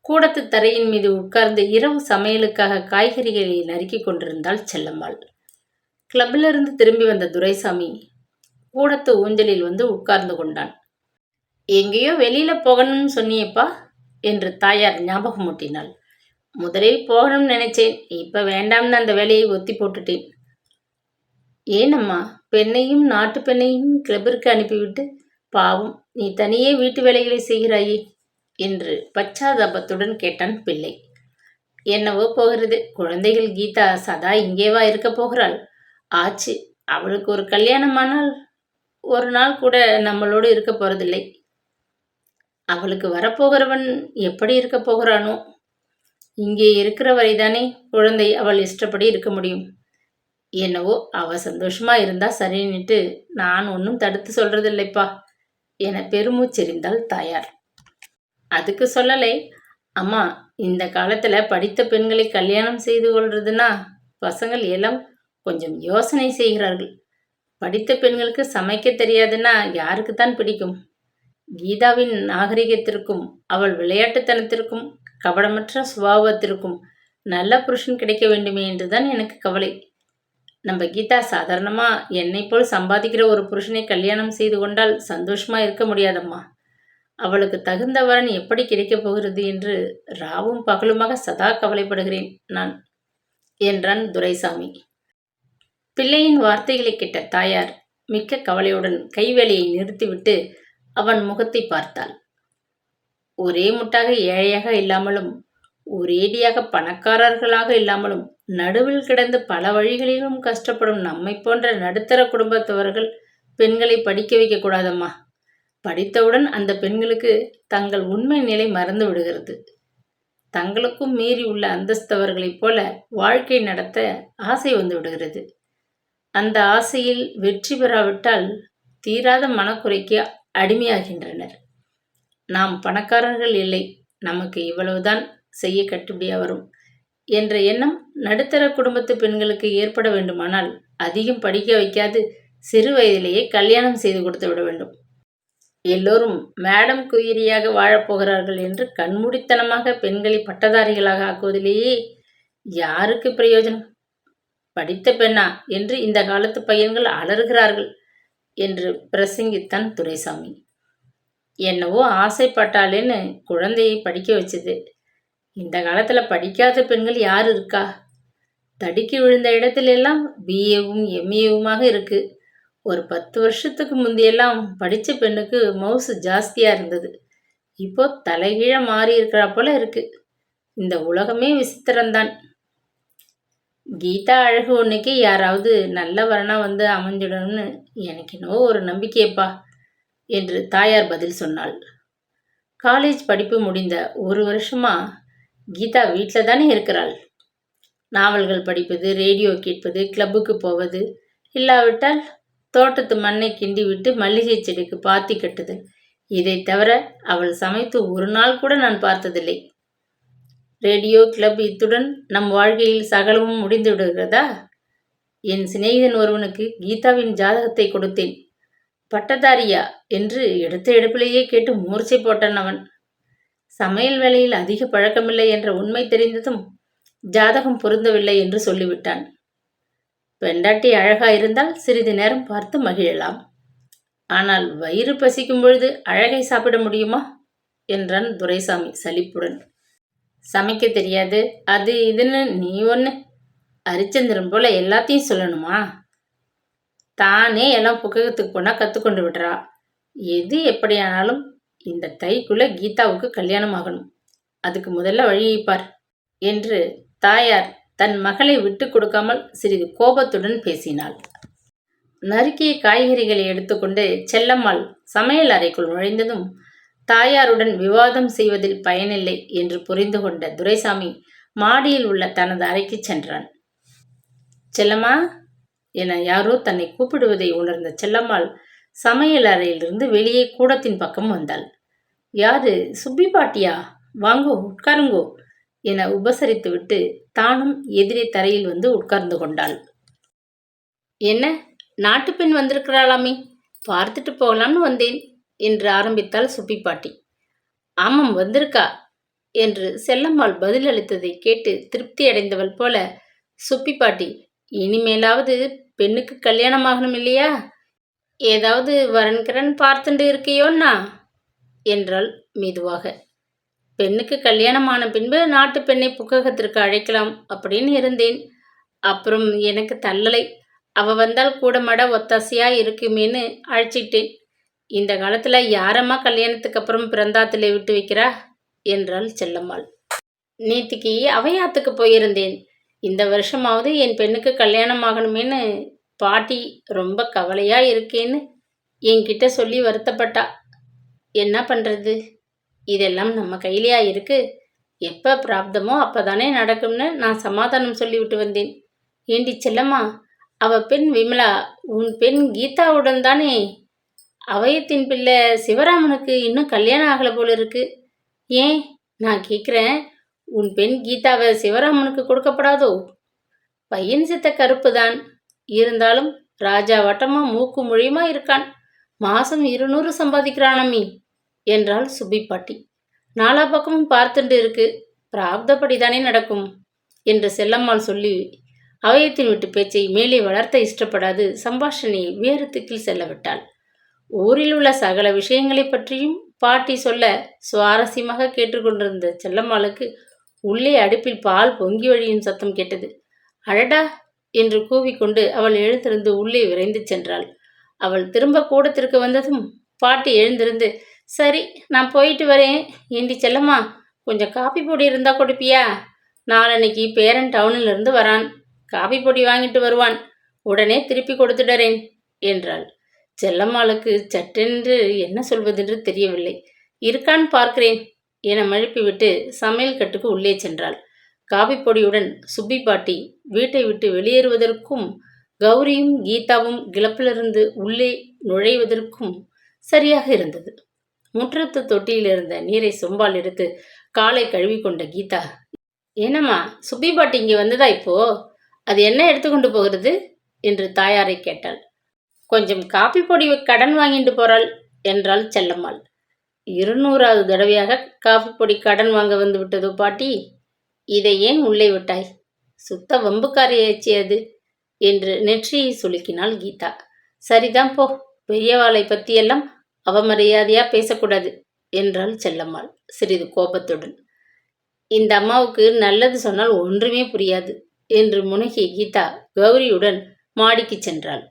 கூடத்து தரையின் மீது உட்கார்ந்து இரவு சமையலுக்காக காய்கறிகளை நறுக்கி கொண்டிருந்தாள் செல்லம்மாள். கிளப்பிலிருந்து திரும்பி வந்த துரைசாமி கூடத்து ஊஞ்சலில் வந்து உட்கார்ந்து கொண்டான். எங்கேயோ வெளியில போகணும்னு சொன்னியப்பா என்று தாயார் ஞாபகமூட்டினாள். முதலில் போகணும்னு நினைச்சேன், இப்ப வேண்டாம்னு அந்த வேலையை ஒத்தி போட்டுட்டேன். ஏனம்மா, பெண்ணையும் நாட்டு பெண்ணையும் கிளப்பிற்கு அனுப்பிவிட்டு பாவம் நீ தனியே வீட்டு வேலைகளை செய்கிறாயே என்று பச்சாதாபத்துடன் கேட்டான் பிள்ளை. என்னவோ போகிறது, குழந்தைகள் கீதா சதா இங்கேவா இருக்க போகிறாள்? ஆச்சு, அவளுக்கு ஒரு கல்யாணமானால் ஒரு நாள் கூட நம்மளோடு இருக்க போறதில்லை. அவளுக்கு வரப்போகிறவன் எப்படி இருக்க போகிறானோ? இங்கே இருக்கிற வரைதானே குழந்தை அவள் இஷ்டப்படி இருக்க முடியும். என்னவோ அவ சந்தோஷமா இருந்தா சரின்னுட்டு நான் ஒன்றும் தடுத்து சொல்றதில்லைப்பா என பெருமூச்செறிந்தாள் தாயார். அதுக்கு சொல்லலை. அம்மா, இந்த காலத்துல படித்த பெண்களை கல்யாணம் செய்து கொள்றதுன்னா பசங்கள் எல்லாம் கொஞ்சம் யோசனை செய்கிறார்கள். படித்த பெண்களுக்கு சமைக்க தெரியாதுன்னா யாருக்குத்தான் பிடிக்கும்? கீதாவின் நாகரிகத்திற்கும் அவள் விளையாட்டுத்தனத்திற்கும் கபடமற்ற சுபாவத்திற்கும் நல்ல புருஷன் கிடைக்க வேண்டுமே என்றுதான் எனக்கு கவலை. நம்ம கீதா சாதாரணமா என்னை போல் சம்பாதிக்கிற ஒரு புருஷனை கல்யாணம் செய்து கொண்டால் சந்தோஷமா இருக்க முடியாதம்மா. அவளுக்கு தகுந்த வரன் எப்படி கிடைக்கப் போகிறது என்று ராவும் பகலுமாக சதா கவலைப்படுகிறேன் நான் என்றான் துரைசாமி. பிள்ளையின் வார்த்தைகளை கேட்ட தாயார் மிக்க கவலையுடன் கைவேலையை நிறுத்திவிட்டு அவன் முகத்தை பார்த்தாள். ஒரே முட்டாக ஏழையாக இல்லாமலும் ஒரேடியாக பணக்காரர்களாக இல்லாமலும் நடுவில் கிடந்து பல வழிகளிலும் கஷ்டப்படும் நம்மை போன்ற நடுத்தர குடும்பத்தவர்கள் பெண்களை படிக்க வைக்க கூடாதம்மா. படித்தவுடன் அந்த பெண்களுக்கு தங்கள் உண்மை நிலை மறந்து விடுகிறது. தங்களுக்கும் மீறி உள்ள அந்தஸ்தவர்களைப் போல வாழ்க்கை நடத்த ஆசை வந்து விடுகிறது. அந்த ஆசையில் வெற்றி பெறாவிட்டால் தீராத மனக்குறைக்கு அடிமையாகின்றனர். நாம் பணக்காரர்கள் இல்லை, நமக்கு இவ்வளவுதான் செய்ய கட்டுப்படியா வரும் என்ற எண்ணம் நடுத்தர குடும்பத்து பெண்களுக்கு ஏற்பட வேண்டுமானால் அதிகம் படிக்க வைக்காது சிறு வயதிலேயே கல்யாணம் செய்து கொடுத்து விட வேண்டும். எல்லோரும் மேடம் குயிரியாக வாழப்போகிறார்கள் என்று கண்மூடித்தனமாக பெண்களை பட்டதாரிகளாக ஆக்குவதிலேயே யாருக்கு பிரயோஜனம்? படித்த பெண்ணா என்று இந்த காலத்து பையன்கள் அலறுகிறார்கள் என்று பிரசங்கித்தான் துரைசாமி. என்னவோ ஆசைப்பட்டாலேன்னு குழந்தையை படிக்க வச்சது. இந்த காலத்துல படிக்காத பெண்கள் யார் இருக்கா? தடுக்கி விழுந்த இடத்திலெல்லாம் பிஏவும் எம்ஏவுமாக இருக்கு. ஒரு 10 வருஷத்துக்கு முந்தியெல்லாம் படித்த பெண்ணுக்கு மவுசு ஜாஸ்தியாக இருந்தது. இப்போ தலைகீழ மாறி இருக்கிறா போல இருக்கு. இந்த உலகமே விசித்திரம்தான். கீதா அழகு ஒன்றைக்கு யாராவது நல்ல வரனா வந்து அமைஞ்சிடணும்னு எனக்கு என்னவோ ஒரு நம்பிக்கையப்பா என்று தாயார் பதில் சொன்னாள். காலேஜ் படிப்பு முடிந்த 1 வருஷமா கீதா வீட்டில் தானே இருக்கிறாள். நாவல்கள் படிப்பது, ரேடியோ கேட்பது, கிளப்புக்கு போவது, இல்லாவிட்டால் தோட்டத்து மண்ணை கிண்டி விட்டு மல்லிகை செடிக்கு பாத்தி கட்டுதல். இதை தவிர அவள் சமைத்து ஒரு நாள் கூட நான் பார்த்ததில்லை. ரேடியோ, கிளப் இத்துடன் நம் வாழ்க்கையில் சகலமும் முடிந்து விடுகிறதா? என் சிநேகிதன் ஒருவனுக்கு கீதாவின் ஜாதகத்தை கொடுத்தேன். பட்டதாரியா என்று எடுத்த எடுப்பிலேயே கேட்டு மூர்ச்சை போட்டான் அவன். சமையல் வேலையில் அதிக பழக்கமில்லை என்ற உண்மை தெரிந்ததும் ஜாதகம் பொருந்தவில்லை என்று சொல்லிவிட்டான். பெண்டாட்டி அழகா இருந்தால் சிறிது நேரம் பார்த்து மகிழலாம். ஆனால் வயிறு பசிக்கும் பொழுது அழகை சாப்பிட முடியுமா என்றான் துரைசாமி சலிப்புடன். சமைக்க தெரியாது, அது இதுன்னு நீ ஒன்று அரிச்சந்திரன் போல எல்லாத்தையும் சொல்லணுமா? தானே எல்லாம் புக்ககத்துக்கு போனால் கற்றுக்கொண்டு விடுறா. எது எப்படியானாலும் இந்த தைக்குள்ள கீதாவுக்கு கல்யாணம் ஆகணும். அதுக்கு முதல்ல வழியைப்பார் என்று தாயார் தன் மகளை விட்டு கொடுக்காமல் சிறிது கோபத்துடன் பேசினாள். நறுக்கிய காய்கறிகளை எடுத்துக்கொண்டு செல்லம்மாள் சமையல் அறைக்குள் நுழைந்ததும் தாயாருடன் விவாதம் செய்வதில் பயனில்லை என்று புரிந்து கொண்ட துரைசாமி மாடியில் உள்ள தனது அறைக்கு சென்றான். செல்லம்மா என யாரோ தன்னை கூப்பிடுவதை உணர்ந்த செல்லம்மாள் சமையல் அறையிலிருந்து வெளியே கூடத்தின் பக்கம் வந்தாள். யாரு, சுப்பி பாட்டியா? வாங்கோ, உட்காருங்கோ என உபசரித்துவிட்டு தானும் எதிரே தரையில் வந்து உட்கார்ந்து கொண்டாள். என்ன, நாட்டு பெண் வந்திருக்கிறாளாமே, பார்த்துட்டு போகலாம்னு வந்தேன் என்று ஆரம்பித்தாள் சுப்பி பாட்டி. ஆமாம், வந்திருக்கா என்று செல்லம்மாள் பதிலளித்ததை கேட்டு திருப்தி அடைந்தவள் போல சுப்பி பாட்டி, இனிமேலாவது பெண்ணுக்கு கல்யாணம் ஆகணும் இல்லையா? ஏதாவது வரன்கரன் பார்த்துட்டு இருக்கையோன்னா என்றாள் மெதுவாக. பெண்ணுக்கு கல்யாணமான பின்பு நாட்டு பெண்ணை புக்ககத்திற்கு அழைக்கலாம் அப்படின்னு இருந்தேன். அப்புறம் எனக்கு தள்ளலை. அவ வந்தால் கூட மட ஒத்தாசையா இருக்குமேன்னு அழைச்சிட்டேன். இந்த காலத்துல யாரம்மா கல்யாணத்துக்கு அப்புறம் பிறந்தாத்துல விட்டு வைக்கிறா என்றாள் செல்லம்மாள். நேத்திக்கு அவையாத்துக்கு போயிருந்தேன். இந்த வருஷமாவது என் பெண்ணுக்கு கல்யாணம் ஆகணுமேன்னு பாட்டி ரொம்ப கவலையா இருக்கேன்னு என்கிட்ட சொல்லி வருத்தப்பட்டா. என்ன பண்றது? இதெல்லாம் நம்ம கையிலையா இருக்கு? எப்போ பிராப்தமோ அப்போதானே நடக்கும்னு நான் சமாதானம் சொல்லிவிட்டு வந்தேன். ஏண்டி செல்லம்மா, அவ பெண் விமலா உன் பெண் கீதாவுடன் தானே? அவயத்தின் பிள்ளை சிவராமனுக்கு இன்னும் கல்யாணம் ஆகலை போல இருக்கு. ஏன் நான் கேட்குறேன், உன் பெண் கீதாவை சிவராமனுக்கு கொடுக்கப்படாதோ? பையன் சித்த கருப்பு தான், இருந்தாலும் ராஜா வட்டமா மூக்கு மொழியுமா இருக்கான். மாசம் 200 சம்பாதிக்கிறானம்மி என்றாள் சுப்பி பாட்டி. நாலா பக்கமும் பார்த்துட்டு இருக்கு, பிராப்தப்படிதானே நடக்கும் என்று செல்லம்மாள் சொல்லி அவயத்தின் விட்டு பேச்சை மேலே வளர்த்த இஷ்டப்படாது சம்பாஷணையை வேறு திக்கில் செல்ல விட்டாள். ஊரில் உள்ள சகல விஷயங்களை பற்றியும் பாட்டி சொல்ல சுவாரஸ்யமாக கேட்டுக்கொண்டிருந்த செல்லம்மாளுக்கு உள்ளே அடுப்பில் பால் பொங்கி வழியும் சத்தம் கேட்டது. அடடா என்று கூவிக்கொண்டு அவள் எழுந்திருந்து உள்ளே விரைந்து சென்றாள். அவள் திரும்ப கூடத்திற்கு வந்ததும் பாட்டி எழுந்திருந்து, சரி நான் போயிட்டு வரேன். ஏண்டி செல்லம்மா, கொஞ்சம் காப்பி பொடி இருந்தா கொடுப்பியா? நாளன்னைக்கு பேரன் டவுனில் இருந்து வரான், காப்பி பொடி வாங்கிட்டு வருவான், உடனே திருப்பி கொடுத்துடறேன் என்றாள். செல்லம்மாளுக்கு சட்டென்று என்ன சொல்வதென்று தெரியவில்லை. இருக்கான் பார்க்கிறேன் என மழுப்பிவிட்டு சமையல் கட்டுக்கு உள்ளே சென்றாள். காபி பொடியுடன் சுப்பி பாட்டி வீட்டை விட்டு வெளியேறுவதற்கும் கௌரியும் கீதாவும் கிளப்பிலிருந்து உள்ளே நுழைவதற்கும் சரியாக இருந்தது. முற்றத்து தொட்டியில் இருந்த நீரை சொம்பால் எடுத்து காலை கழுவி கொண்ட கீதா, ஏனம்மா சுப்பி பாட்டி இங்கே வந்ததா இப்போ? அது என்ன எடுத்துக்கொண்டு போகிறது என்று தாயாரை கேட்டாள். கொஞ்சம் காப்பி பொடி கடன் வாங்கிட்டு போறாள் என்றாள் செல்லம்மாள். 200வது தடவையாக காப்பி பொடி கடன் வாங்க வந்து விட்டதோ பாட்டி? இதை ஏன் உள்ளே விட்டாய்? சுத்த வம்புக்காரியாச்சு அது என்று நெற்றியை சுலுக்கினாள் கீதா. சரிதான் போ, பெரியவாளை பற்றியெல்லாம் அவமரியாதையா பேசக்கூடாது என்றாள் செல்லம்மாள் சிறிது கோபத்துடன். இந்த அம்மாவுக்கு நல்லது சொன்னால் ஒன்றுமே புரியாது என்று முனகிய கீதா கௌரியுடன் மாடிக்கு சென்றாள்.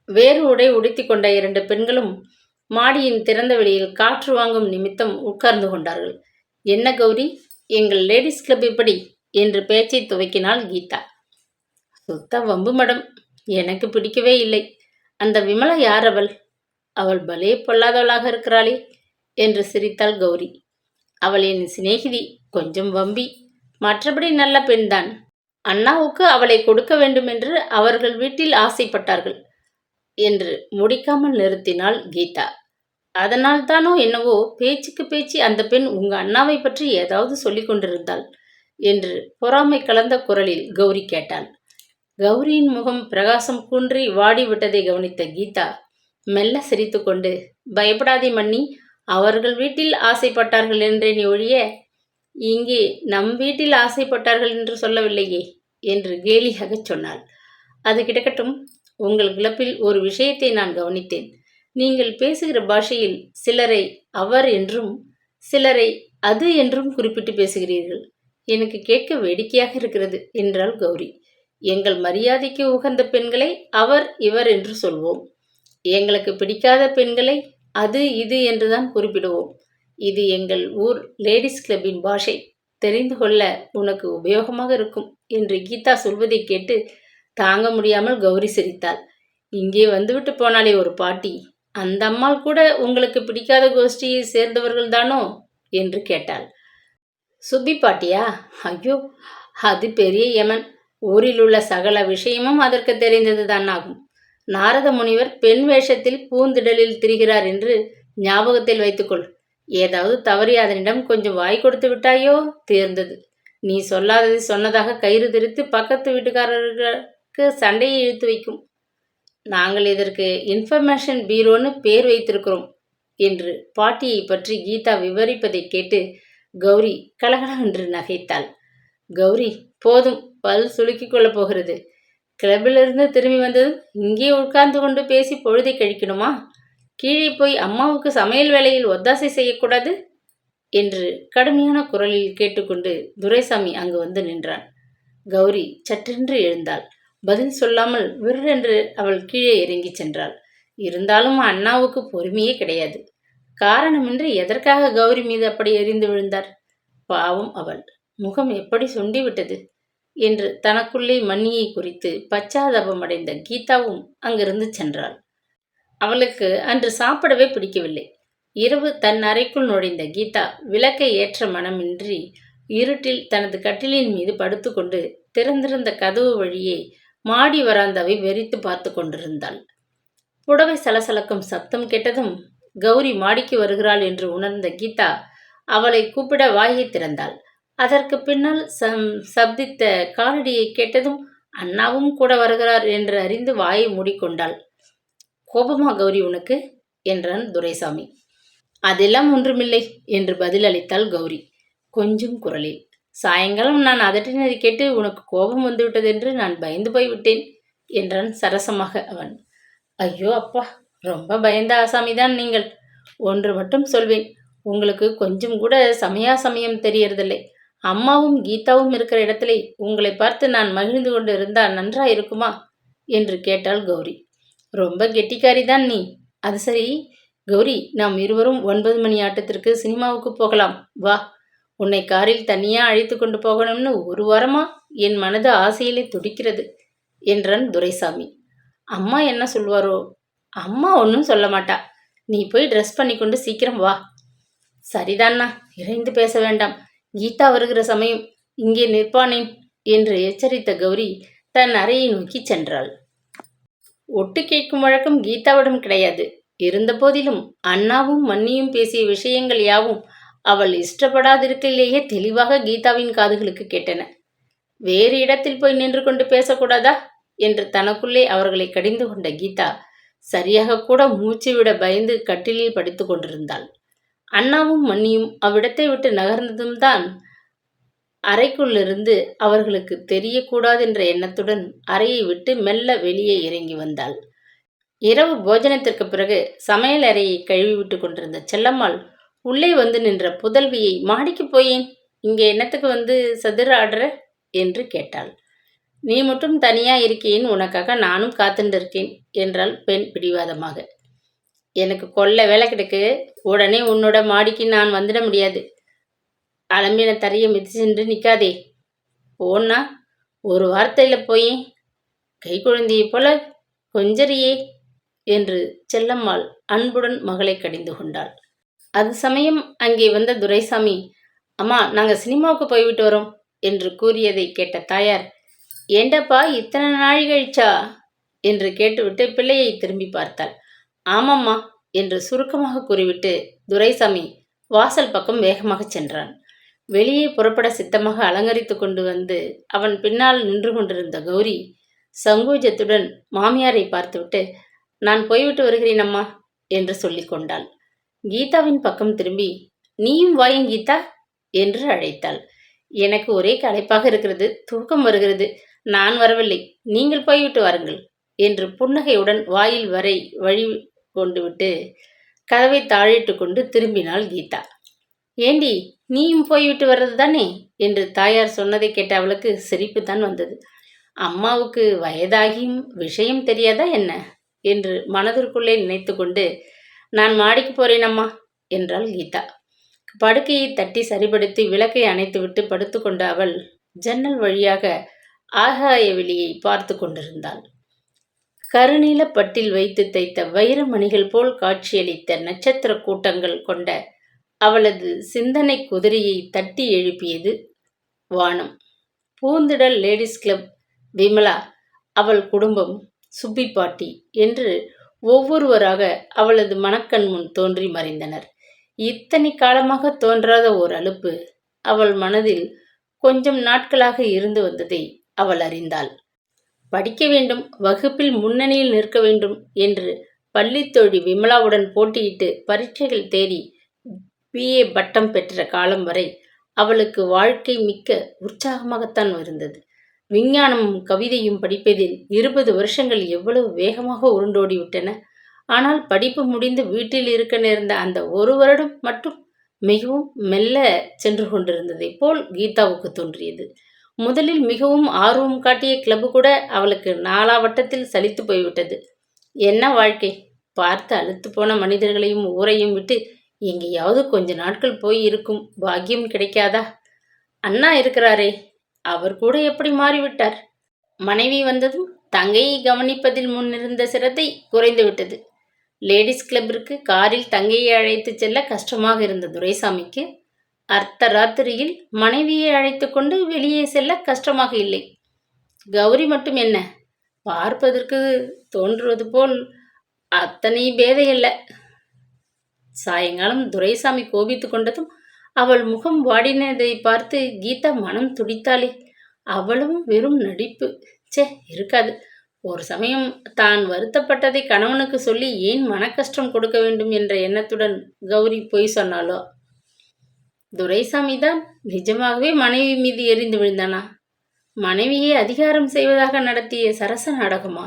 வேறு உடை உடுத்தி கொண்ட 2 பெண்களும் மாடியின் திறந்த வெளியில் காற்று வாங்கும் நிமித்தம் உட்கார்ந்து கொண்டார்கள். என்ன கௌரி, எங்கள் லேடிஸ் கிளப் எப்படி என்று பேச்சை துவக்கினாள் கீதா. சுத்த வம்பு மடம், எனக்கு பிடிக்கவே இல்லை. அந்த விமலா யார் அவள்? அவள் பலே பொல்லாதவளாக இருக்கிறாளே என்று சிரித்தாள் கௌரி. அவள் என் சிநேகிதி, கொஞ்சம் வம்பி, மற்றபடி நல்ல பெண்தான். அண்ணாவுக்கு அவளை கொடுக்க வேண்டுமென்று அவர்கள் வீட்டில் ஆசைப்பட்டார்கள் என்று முடிக்காமல் நிறுத்தினாள் கீதா. அதனால் தானோ என்னவோ பேச்சுக்கு பேச்சு அந்த பெண் உங்க அண்ணாவை பற்றி ஏதாவது சொல்லி கொண்டிருந்தாள் என்று பொறாமை கலந்த குரலில் கௌரி கேட்டாள். கௌரியின் முகம் பிரகாசம் குன்றி வாடிவிட்டதை கவனித்த கீதா மெல்ல சிரித்து கொண்டு, பயப்படாதே மன்னி, அவர்கள் வீட்டில் ஆசைப்பட்டார்கள் என்றேன் ஒழிய இங்கே நம் வீட்டில் ஆசைப்பட்டார்கள் என்று சொல்லவில்லையே என்று கேலியாகச் சொன்னாள். அது கிடக்கட்டும், உங்கள் கிளப்பில் ஒரு விஷயத்தை நான் கவனித்தேன். நீங்கள் பேசுகிற பாஷையில் சிலரை அவர் என்றும் சிலரை அது என்றும் குறிப்பிட்டு பேசுகிறீர்கள். எனக்கு கேட்க வேடிக்கையாக இருக்கிறது என்றாள் கௌரி. எங்கள் மரியாதைக்கு உகந்த பெண்களை அவர் இவர் என்று சொல்வோம். எங்களுக்கு பிடிக்காத பெண்களை அது இது என்றுதான் குறிப்பிடுவோம். இது எங்கள் ஊர் லேடிஸ் கிளப்பின் பாஷை, தெரிந்து கொள்ள உனக்கு உபயோகமாக இருக்கும் என்று கீதா சொல்வதை கேட்டு தாங்க முடியாமல் கௌரி சிரித்தாள். இங்கே வந்துவிட்டு போனாலே ஒரு பாட்டி, அந்த அம்மாள் கூட உங்களுக்கு பிடிக்காத கோஷ்டியை சேர்ந்தவர்கள் தானோ என்று கேட்டாள். சுப்பி பாட்டியா? ஐயோ, அது பெரிய யமன். ஊரில் உள்ள சகல விஷயமும் அதற்கு தெரிந்தது தான் ஆகும். நாரத முனிவர் பெண் வேஷத்தில் பூந்திடலில் திரிகிறார் என்று ஞாபகத்தில் வைத்துக்கொள். ஏதாவது தவறி அதனிடம் கொஞ்சம் வாய் கொடுத்து விட்டாயோ தேர்ந்தது. நீ சொல்லாததை சொன்னதாக கயிறு திரித்து பக்கத்து வீட்டுக்காரர்களுக்கு சண்டையை இழுத்து வைக்கும். நாங்கள் இதற்கு இன்ஃபர்மேஷன் பீரோன்னு பேர் வைத்திருக்கிறோம் என்று பாட்டியை பற்றி கீதா விவரிப்பதை கேட்டு கௌரி கலகலவென்று நகைத்தாள். கௌரி, போதும், பல் சுலுக்கிக் கொள்ளப் போகிறது. கிளப்பிலிருந்து திரும்பி வந்ததும் இங்கே உட்கார்ந்து கொண்டு பேசி பொழுதை கழிக்கணுமா? கீழே போய் அம்மாவுக்கு சமையல் வேலையில் ஒத்தாசை செய்யக்கூடாது என்று கடுமையான குரலில் கேட்டுக்கொண்டு துரைசாமி அங்கு வந்து நின்றான். கௌரி சற்றென்று எழுந்தாள். பதில் சொல்லாமல் விற்றென்று அவள் கீழே இறங்கி சென்றாள். இருந்தாலும் அண்ணாவுக்கு பொறுமையே கிடையாது. காரணமின்றி எதற்காக கௌரி மீது அப்படி எரிந்து விழுந்தார்? பாவம், அவள் முகம் எப்படி சுண்டிவிட்டது என்று தனக்குள்ளே மன்னியை குறித்து பச்சாதாபம் அடைந்த கீதாவும் அங்கிருந்து சென்றாள். அவளுக்கு அன்று சாப்பிடவே பிடிக்கவில்லை. இரவு தன் அறைக்குள் நுழைந்த கீதா விளக்கை ஏற்ற மனமின்றி இருட்டில் தனது கட்டிலின் மீது படுத்துக்கொண்டு திறந்திருந்த கதவு வழியே மாடி வராந்தாவை வெறித்து பார்த்து கொண்டிருந்தாள். புடவை சலசலக்கும் சப்தம் கேட்டதும் கௌரி மாடிக்கு வருகிறாள் என்று உணர்ந்த கீதா அவளை கூப்பிட வாயை திறந்தாள். அதற்கு பின்னால் சப்தித்த காலடியை கேட்டதும் அண்ணாவும் கூட வருகிறார் என்று அறிந்து வாயை மூடிக்கொண்டாள். கோபமா கௌரி உனக்கு என்றான் துரைசாமி. அதெல்லாம் ஒன்றுமில்லை என்று பதிலளித்தாள் கௌரி கொஞ்சம் குரலில். சாயங்காலம் நான் அதட்டினதை கேட்டு உனக்கு கோபம் வந்துவிட்டதென்று நான் பயந்து போய்விட்டேன் என்றான் சரசமாக அவன். ஐயோ அப்பா, ரொம்ப பயந்த ஆசாமிதான் நீங்கள். ஒன்று மட்டும் சொல்வேன், உங்களுக்கு கொஞ்சம் கூட சமயம் தெரியறதில்லை. அம்மாவும் கீதாவும் இருக்கிற இடத்திலே உங்களை பார்த்து நான் மகிழ்ந்து கொண்டு இருந்தால் நன்றா இருக்குமா என்று கேட்டாள் கௌரி. ரொம்ப கெட்டிக்காரிதான் நீ. அது சரி கௌரி, நாம் இருவரும் 9 மணி ஆட்டத்திற்கு சினிமாவுக்கு போகலாம் வா. உன்னை காரில் தனியா அழைத்து கொண்டு போகணும்னு ஒரு வாரமா என் மனது ஆசையிலே துடிக்கிறது என்றான் துரைசாமி. அம்மா என்ன சொல்வாரோ? அம்மா ஒன்றும் சொல்ல மாட்டா. நீ போய் ட்ரெஸ் பண்ணி கொண்டு சீக்கிரம் வா. சரிதான்னா, இறைந்து பேச வேண்டாம். கீதா வருகிற சமயம் இங்கே நிற்பானேன் என்று எச்சரித்த கௌரி தன் அறையை நோக்கி சென்றாள். ஒட்டு கேட்கும் வழக்கம் கீதாவிடம் கிடையாது. இருந்த போதிலும் அண்ணாவும் மன்னியும் பேசிய விஷயங்கள் யாவும் அவள் இஷ்டப்படாதிருக்கையிலேயே தெளிவாக கீதாவின் காதுகளுக்கு கேட்டன. வேறு இடத்தில் போய் நின்று கொண்டு பேசக்கூடாதா என்று தனக்குள்ளே அவர்களை கடிந்து கொண்ட கீதா சரியாக கூட மூச்சு விட பயந்து கட்டிலில் படித்து கொண்டிருந்தாள். அண்ணாவும் மன்னியும் அவ்விடத்தை விட்டு நகர்ந்ததும் தான் அறைக்குள்ளிருந்து அவர்களுக்கு தெரியக்கூடாதென்ற எண்ணத்துடன் அறையை விட்டு மெல்ல வெளியே இறங்கி வந்தாள். இரவு போஜனத்திற்கு பிறகு சமையல் அறையை கழுவிவிட்டு கொண்டிருந்த செல்லம்மாள் உள்ளே வந்து நின்ற புதல்வியை மாடிக்கு போயேன், இங்கே என்னத்துக்கு வந்து சதுர ஆடுற என்று கேட்டாள். நீ மட்டும் தனியா இருக்கேன், உனக்காக நானும் காத்துட்டு இருக்கேன் என்றாள் பெண் பிடிவாதமாக. எனக்கு கொல்ல வேலை கிடக்கு, உடனே உன்னோட மாடிக்கு நான் வந்துட முடியாது. அலம்பின தரையை மிதிச்சுட்டு நிற்காதே. போனா ஒரு வார்த்தையில் போயே, கை குழந்தையை போல கொஞ்சரியே என்று செல்லம்மாள் அன்புடன் மகளை கடிந்து கொண்டாள். அது சமயம் அங்கே வந்த துரைசாமி, அம்மா நாங்கள் சினிமாவுக்கு போய்விட்டு வரோம் என்று கூறியதை கேட்ட தாயார், ஏண்டப்பா இத்தனை நாள் கழிச்சா என்று கேட்டுவிட்டு பிள்ளையை திரும்பி பார்த்தாள். ஆமாம்மா என்று சுருக்கமாக கூறிவிட்டு துரைசாமி வாசல் பக்கம் வேகமாக சென்றான். வெளியே புறப்பட சித்தமாக அலங்கரித்து கொண்டு வந்து அவன் பின்னால் நின்று கொண்டிருந்த கௌரி சங்கோஜத்துடன் மாமியாரை பார்த்துவிட்டு, நான் போய்விட்டு வருகிறேன் அம்மா என்று சொல்லி கொண்டாள். கீதாவின் பக்கம் திரும்பி, நீயும் வாயும் கீதா என்று அழைத்தாள். எனக்கு ஒரே களைப்பாக இருக்கிறது, தூக்கம் வருகிறது, நான் வரவில்லை, நீங்கள் போய்விட்டு வாருங்கள் என்று புன்னகையுடன் வாயில் வரை வழி கொண்டுவிட்டு கதவை தாழிட்டு கொண்டு திரும்பினாள் கீதா. ஏண்டி, நீயும் போய்விட்டு வர்றது தானே என்று தாயார் சொன்னதை கேட்ட அவளுக்கு சிரிப்புத்தான் வந்தது. அம்மாவுக்கு வயதாகியும் விஷயம் தெரியாதா என்ன என்று மனதிற்குள்ளே நினைத்து கொண்டு, நான் மாடிக்கு போறேன் அம்மா என்றாள் கீதா. படுக்கையை தட்டி சரிபடுத்தி விளக்கை அணைத்துவிட்டு படுத்து கொண்ட அவள் ஜன்னல் வழியாக ஆகாய வெளியை பார்த்து கொண்டிருந்தாள். கருநீல பட்டில் வைத்து தைத்த வைரமணிகள் போல் காட்சியளித்த நட்சத்திர கூட்டங்கள் கொண்ட அவளது சிந்தனை குதிரையை தட்டி எழுப்பியது வானம். பூந்திடல் லேடிஸ் கிளப், விமலா, அவள் குடும்பம், சுப்பி பாட்டி என்று ஒவ்வொருவராக அவளது மனக்கண் முன் தோன்றி மறைந்தனர். இத்தனை காலமாக தோன்றாத ஓர் அலுப்பு அவள் மனதில் கொஞ்சம் நாட்களாக இருந்து வந்ததை அவள் அறிந்தாள். படிக்க வேண்டும், வகுப்பில் முன்னணியில் நிற்க வேண்டும் என்று பள்ளித்தோழி விமலாவுடன் போட்டியிட்டு பரீட்சைகள் தேறி BA பட்டம் பெற்ற காலம் வரை அவளுக்கு வாழ்க்கை மிக்க உற்சாகமாகத்தான் இருந்தது. விஞ்ஞானமும் கவிதையும் படிப்பதில் 20 வருஷங்கள் எவ்வளவு வேகமாக உருண்டோடிவிட்டன. ஆனால் படிப்பு முடிந்து வீட்டில் இருக்க நேர்ந்த அந்த ஒரு வருடம் மட்டும் மிகவும் மெல்ல சென்று கொண்டிருந்ததை போல் கீதாவுக்கு தோன்றியது. முதலில் மிகவும் ஆர்வம் காட்டிய கிளப்பு கூட அவளுக்கு 4 வட்டத்தில் சலித்து போய்விட்டது. என்ன வாழ்க்கை! பார்த்து அழுத்து போன மனிதர்களையும் ஊரையும் விட்டு எங்கேயாவது கொஞ்ச நாட்கள் போய் இருக்கும் பாக்கியம் கிடைக்காதா? அண்ணா இருக்கிறாரே, அவர் கூட எப்படி மாறிவிட்டார். மனைவி வந்ததும் தங்கையை கவனிப்பதில் முன்னிருந்த சிரத்தை குறைந்து விட்டது. லேடிஸ் கிளப்பிற்கு காரில் தங்கையை அழைத்து செல்ல கஷ்டமாக இருந்த துரைசாமிக்கு அர்த்த ராத்திரியில் மனைவியை அழைத்து கொண்டு வெளியே செல்ல கஷ்டமாக இல்லை. கௌரி மட்டும் என்ன, பார்ப்பதற்கு தோன்றுவது போல் அத்தனை பேதையல்ல. சாயங்காலம் துரைசாமி கோபித்து கொண்டதும் அவள் முகம் வாடினதை பார்த்து கீதா மனம் துடித்தாளே. அவ்வளவும் வெறும் நடிப்பு. சே, இருக்காது. ஒரு சமயம் தான் வருத்தப்பட்டதை கணவனுக்கு சொல்லி ஏன் மனக்கஷ்டம் கொடுக்க வேண்டும் என்ற எண்ணத்துடன் கௌரி பொய் சொன்னாலோ? துரைசாமி தான் நிஜமாகவே மனைவி மீது எரிந்து விழுந்தானா? மனைவியை அதிகாரம் செய்வதாக நடத்திய சரச நாடகமா?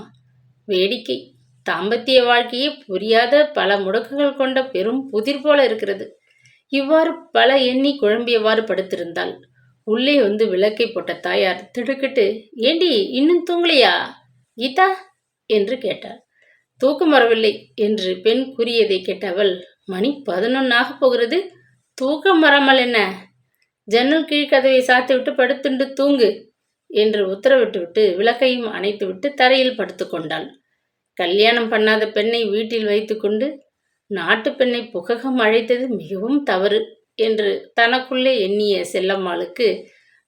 வேடிக்கை. தாம்பத்திய வாழ்க்கையே புரியாத பல முடக்குகள் கொண்ட பெரும் புதிர் போல இருக்கிறது. இவ்வாறு பல எண்ணி குழம்பியவாறு படுத்திருந்தாள். உள்ளே வந்து விளக்கை போட்ட தாயார் திடுக்கிட்டு, ஏண்டி இன்னும் தூங்கலையா கீதா என்று கேட்டாள். தூக்கம் வரவில்லை என்று பெண் கூறியதை கேட்டவள், மணி 11 போகிறது, தூக்கம் வராமல் என்ன? ஜன்னல் கீழ்கதவை சாத்திவிட்டு படுத்துண்டு தூங்கு என்று உத்தரவிட்டுவிட்டு விளக்கையும் அணைத்துவிட்டு தரையில் படுத்து கொண்டாள். கல்யாணம் பண்ணாத பெண்ணை வீட்டில் வைத்துக்கொண்டு நாட்டு பெண்ணை புககம் அழைத்தது மிகவும் தவறு என்று தனக்குள்ளே எண்ணிய செல்லம்மாளுக்கு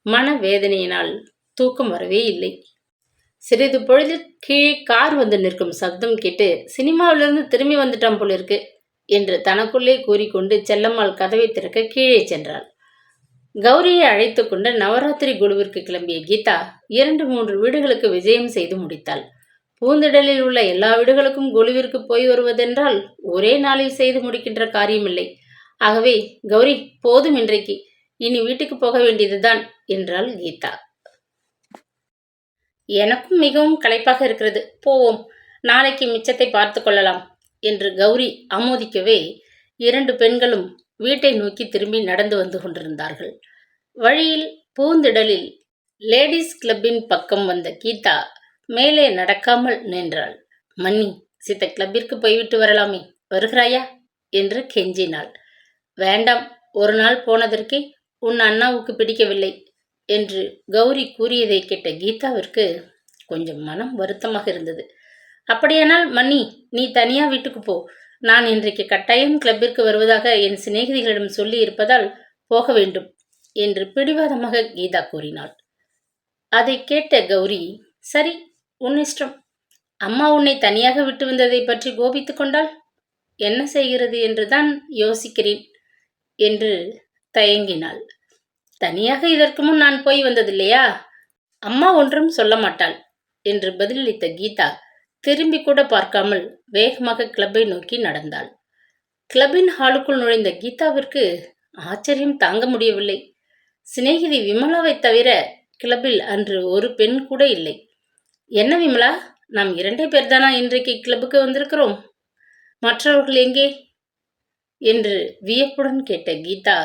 மனவேதனையினால் தூக்கம் வரவே இல்லை. சிறிது பொழுதில் கீழே கார் வந்து நிற்கும் சப்தம் கேட்டு சினிமாவிலிருந்து திரும்பி வந்துட்டான் போல இருக்கு என்று தனக்குள்ளே கூறிக்கொண்டு செல்லம்மாள் கதவை திறக்க கீழே சென்றாள். கௌரியை அழைத்து கொண்டு நவராத்திரி குழுவிற்கு கிளம்பிய கீதா 2-3 வீடுகளுக்கு விஜயம் செய்து முடித்தாள். பூந்திடலில் உள்ள எல்லா வீடுகளுக்கும் குழுவிற்கு போய் வருவதென்றால் ஒரே நாளில் செய்து முடிக்கின்ற காரியமில்லை. ஆகவே கௌரி, போதும் இன்றைக்கு, இனி வீட்டுக்கு போக வேண்டியதுதான் என்றாள் கீதா. எனக்கும் மிகவும் களைப்பாக இருக்கிறது, போவோம், நாளைக்கு மிச்சத்தை பார்த்து கொள்ளலாம் என்று கௌரி ஆமோதிக்கவே 2 பெண்களும் வீட்டை நோக்கி திரும்பி நடந்து வந்து கொண்டிருந்தார்கள். வழியில் பூந்திடலில் லேடிஸ் கிளப்பின் பக்கம் வந்த கீதா மேலே நடக்காமல் நின்றாள். மன்னி, சித்த கிளப்பிற்கு போய்விட்டு வரலாமே, வருகிறாயா என்று கெஞ்சினாள். வேண்டாம், ஒரு நாள் போனதற்கே உன் அண்ணாவுக்கு பிடிக்கவில்லை என்று கௌரி கூறியதை கேட்ட கீதாவிற்கு கொஞ்சம் மனம் வருத்தமாக இருந்தது. அப்படியானால் மன்னி, நீ தனியா வீட்டுக்கு போ, நான் இன்றைக்கு கட்டாயம் கிளப்பிற்கு வருவதாக என் சிநேகிதிகளிடம் சொல்லி இருப்பதால் போக வேண்டும் என்று பிடிவாதமாக கீதா கூறினாள். அதை கேட்ட கௌரி, சரி, உன் இஷ்டம். அம்மா உன்னை தனியாக விட்டு வந்ததை பற்றி கோபித்து கொண்டால் என்ன செய்கிறது என்றுதான் யோசிக்கிறேன் என்று தயங்கினாள். தனியாக இதற்கு முன் நான் போய் வந்ததில்லையா, அம்மா ஒன்றும் சொல்ல மாட்டாள் என்று பதிலளித்த கீதா திரும்பி கூட பார்க்காமல் வேகமாக கிளப்பை நோக்கி நடந்தாள். கிளப்பின் ஹாலுக்குள் நுழைந்த கீதாவிற்கு ஆச்சரியம் தாங்க முடியவில்லை. சிநேகிதி விமலாவை தவிர கிளப்பில் அன்று ஒரு பெண் கூட இல்லை. என்ன விமலா, நாம் 2 பேர்தானா இன்றைக்கு கிளப்புக்கு வந்திருக்கிறோம்? மற்றவர்கள் எங்கே என்று வியப்புடன் கேட்ட கீதா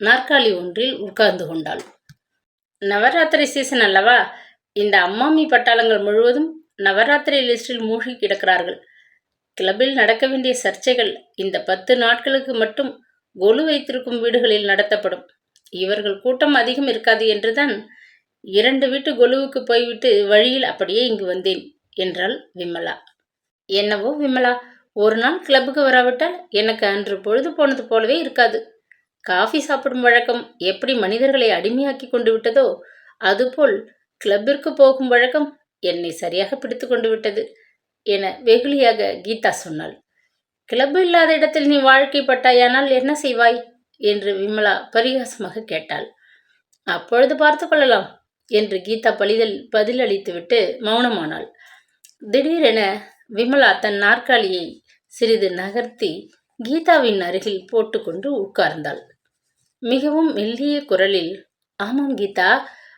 நாற்காலி ஒன்றில் உட்கார்ந்து கொண்டாள். நவராத்திரி சீசன் அல்லவா, இந்த அம்மாமி பட்டாளங்கள் முழுவதும் நவராத்திரி லிஸ்டில் மூழ்கி கிடக்கிறார்கள். கிளப்பில் நடக்க வேண்டிய சர்ச்சைகள் இந்த 10 நாட்களுக்கு மட்டும் கொலு வைத்திருக்கும் வீடுகளில் நடத்தப்படும். இவர்கள் கூட்டம் அதிகம் இருக்காது என்றுதான் 2 வீட்டு கொலுவுக்கு போய்விட்டு வழியில் அப்படியே இங்கு வந்தேன் என்றாள் விமலா. என்னவோ விமலா, ஒரு நாள் கிளப்புக்கு வராவிட்டால் எனக்கு அன்று பொழுது போனது போலவே இருக்காது. காஃபி சாப்பிடும் வழக்கம் எப்படி மனிதர்களை அடிமையாக்கி கொண்டு விட்டதோ அதுபோல் கிளப்பிற்கு போகும் வழக்கம் என்னை சரியாக பிடித்து கொண்டு விட்டது என வெகுளியாக கீதா சொன்னாள். கிளப்பு இல்லாத இடத்தில் நீ வாழ்க்கைப்பட்டாயானால் என்ன செய்வாய் என்று விமலா பரிகாசமாக கேட்டாள். அப்பொழுது பார்த்து கொள்ளலாம் என்று கீதா பதிலளித்துவிட்டு மௌனமானாள். திடீரென விமலா தன் நாற்காலியை சிறிது நகர்த்தி கீதாவின் அருகில் போட்டுக்கொண்டு உட்கார்ந்தாள். மிகவும் மெல்லிய குரலில், ஆமாம் கீதா,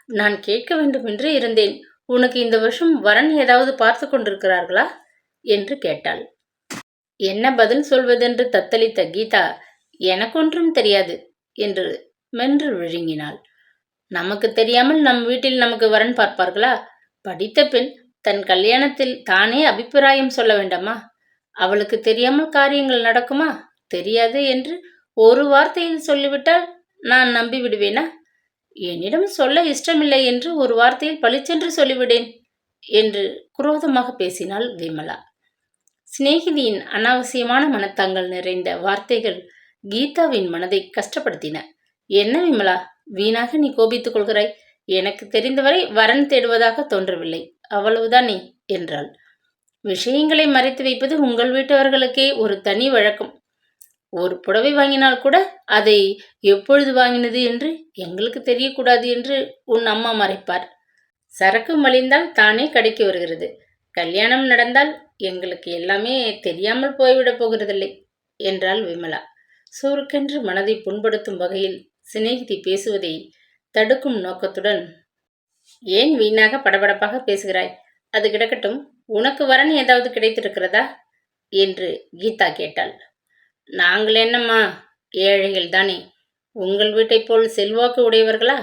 நான் கேட்க வேண்டுமென்று இருந்தேன். உனக்கு இந்த வருஷம் வரன் ஏதாவது பார்த்து கொண்டிருக்கிறார்களா என்று கேட்டாள். என்ன பதில் சொல்வதென்று தத்தளித்த கீதா, எனக்கொன்றும் தெரியாது என்று மென்று விழுங்கினாள். நமக்கு தெரியாமல் நம் வீட்டில் நமக்கு வரன் பார்ப்பார்களா? படித்த பெண் தன் கல்யாணத்தில் தானே அபிப்பிராயம் சொல்ல வேண்டாமா? அவளுக்கு தெரியாமல் காரியங்கள் நடக்குமா? தெரியாது என்று ஒரு வார்த்தையில் சொல்லிவிட்டால் நான் நம்பி விடுவேனா? என்னிடம் சொல்ல இஷ்டமில்லை என்று ஒரு வார்த்தையில் பளிச்சென்று சொல்லிவிடேன் என்று குரோதமாக பேசினாள் விமலா. சிநேகிதியின் அனாவசியமான மனத்தாங்கள் நிறைந்த வார்த்தைகள் கீதாவின் மனதை கஷ்டப்படுத்தின. என்ன விமலா, வீணாக நீ கோபித்துக் கொள்கிறாய்? எனக்கு தெரிந்தவரை வரன் தேடுவதாக தோன்றவில்லை, அவ்வளவுதானே என்றாள். விஷயங்களை மறைத்து வைப்பது உங்கள் வீட்டவர்களுக்கே ஒரு தனி வழக்கம். ஒரு புடவை வாங்கினால் கூட அதை எப்பொழுது வாங்கினது என்று எங்களுக்கு தெரியக்கூடாது என்று உன் அம்மா மறைப்பார். சரக்கு மலிந்தால் தானே கடைக்கு வருகிறது. கல்யாணம் நடந்தால் எங்களுக்கு எல்லாமே தெரியாமல் போய்விடப் போகிறதில்லை என்றாள் விமலா. சுருக்கென்று மனதை புண்படுத்தும் வகையில் சிநேகிதி பேசுவதை தடுக்கும் நோக்கத்துடன், ஏன் வீணாக படபடப்பாக பேசுகிறாய்? அது கிடக்கட்டும், உனக்கு வரன் ஏதாவது கிடைத்திருக்கிறதா என்று கீதா கேட்டாள். நாங்கள் என்னம்மா, ஏழைகள் தானே. உங்கள் வீட்டைப் போல் செல்வாக்கு உடையவர்களா?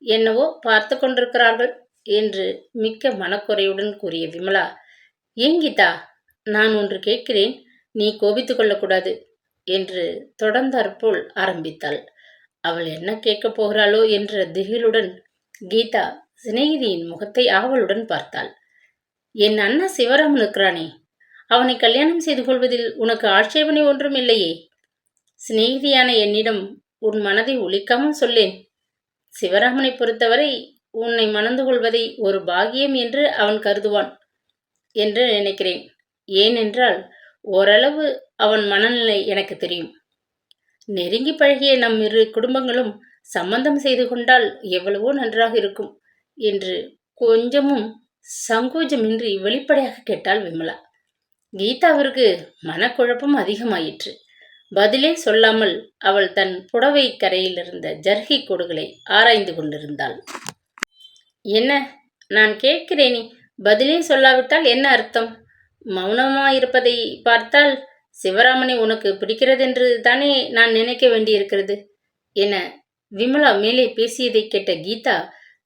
என்னவோ பார்த்து கொண்டிருக்கிறார்கள் என்று மிக்க மனக்குறையுடன் கூறிய விமலா, ஏன் கீதா, நான் ஒன்று கேட்கிறேன், நீ கோபித்துக் கொள்ளக்கூடாது என்று தொடர்ந்தாற்போல் ஆரம்பித்தாள். அவள் என்ன கேட்கப் போகிறாளோ என்ற திகிலுடன் கீதா சிநேகிதியின் முகத்தை ஆவலுடன் பார்த்தாள். என் அண்ணா சிவராமன் இருக்கிறானே, அவனை கல்யாணம் செய்து கொள்வதில் உனக்கு ஆட்சேபனை ஒன்றும் இல்லையே? சிநேகிதியான என்னிடம் உன் மனதை ஒழிக்காமல் சொல்லேன். சிவராமனை பொறுத்தவரை உன்னை மணந்து கொள்வதை ஒரு பாகியம் என்று அவன் கருதுவான் என்று நினைக்கிறேன். ஏனென்றால் ஓரளவு அவன் மனநிலை எனக்கு தெரியும். நெருங்கி பழகிய நம் இரு குடும்பங்களும் சம்பந்தம் செய்து கொண்டால் எவ்வளவோ நன்றாக இருக்கும் என்று கொஞ்சமும் சங்கோஜமின்றி வெளிப்படையாக கேட்டாள் விமலா. கீதாவிற்கு மனக்குழப்பம் அதிகமாயிற்று. பதிலே சொல்லாமல் அவள் தன் புடவை கரையில் இருந்த ஜர்கி கோடுகளை ஆராய்ந்து கொண்டிருந்தாள். என்ன, நான் கேட்கிறேனே, பதிலே சொல்லாவிட்டால் என்ன அர்த்தம்? மௌனமாயிருப்பதை பார்த்தால் சிவராமனை உனக்கு பிடிக்கிறதென்று தானே நான் நினைக்க வேண்டியிருக்கிறது என விமலா மேலே பேசியதை கேட்ட கீதா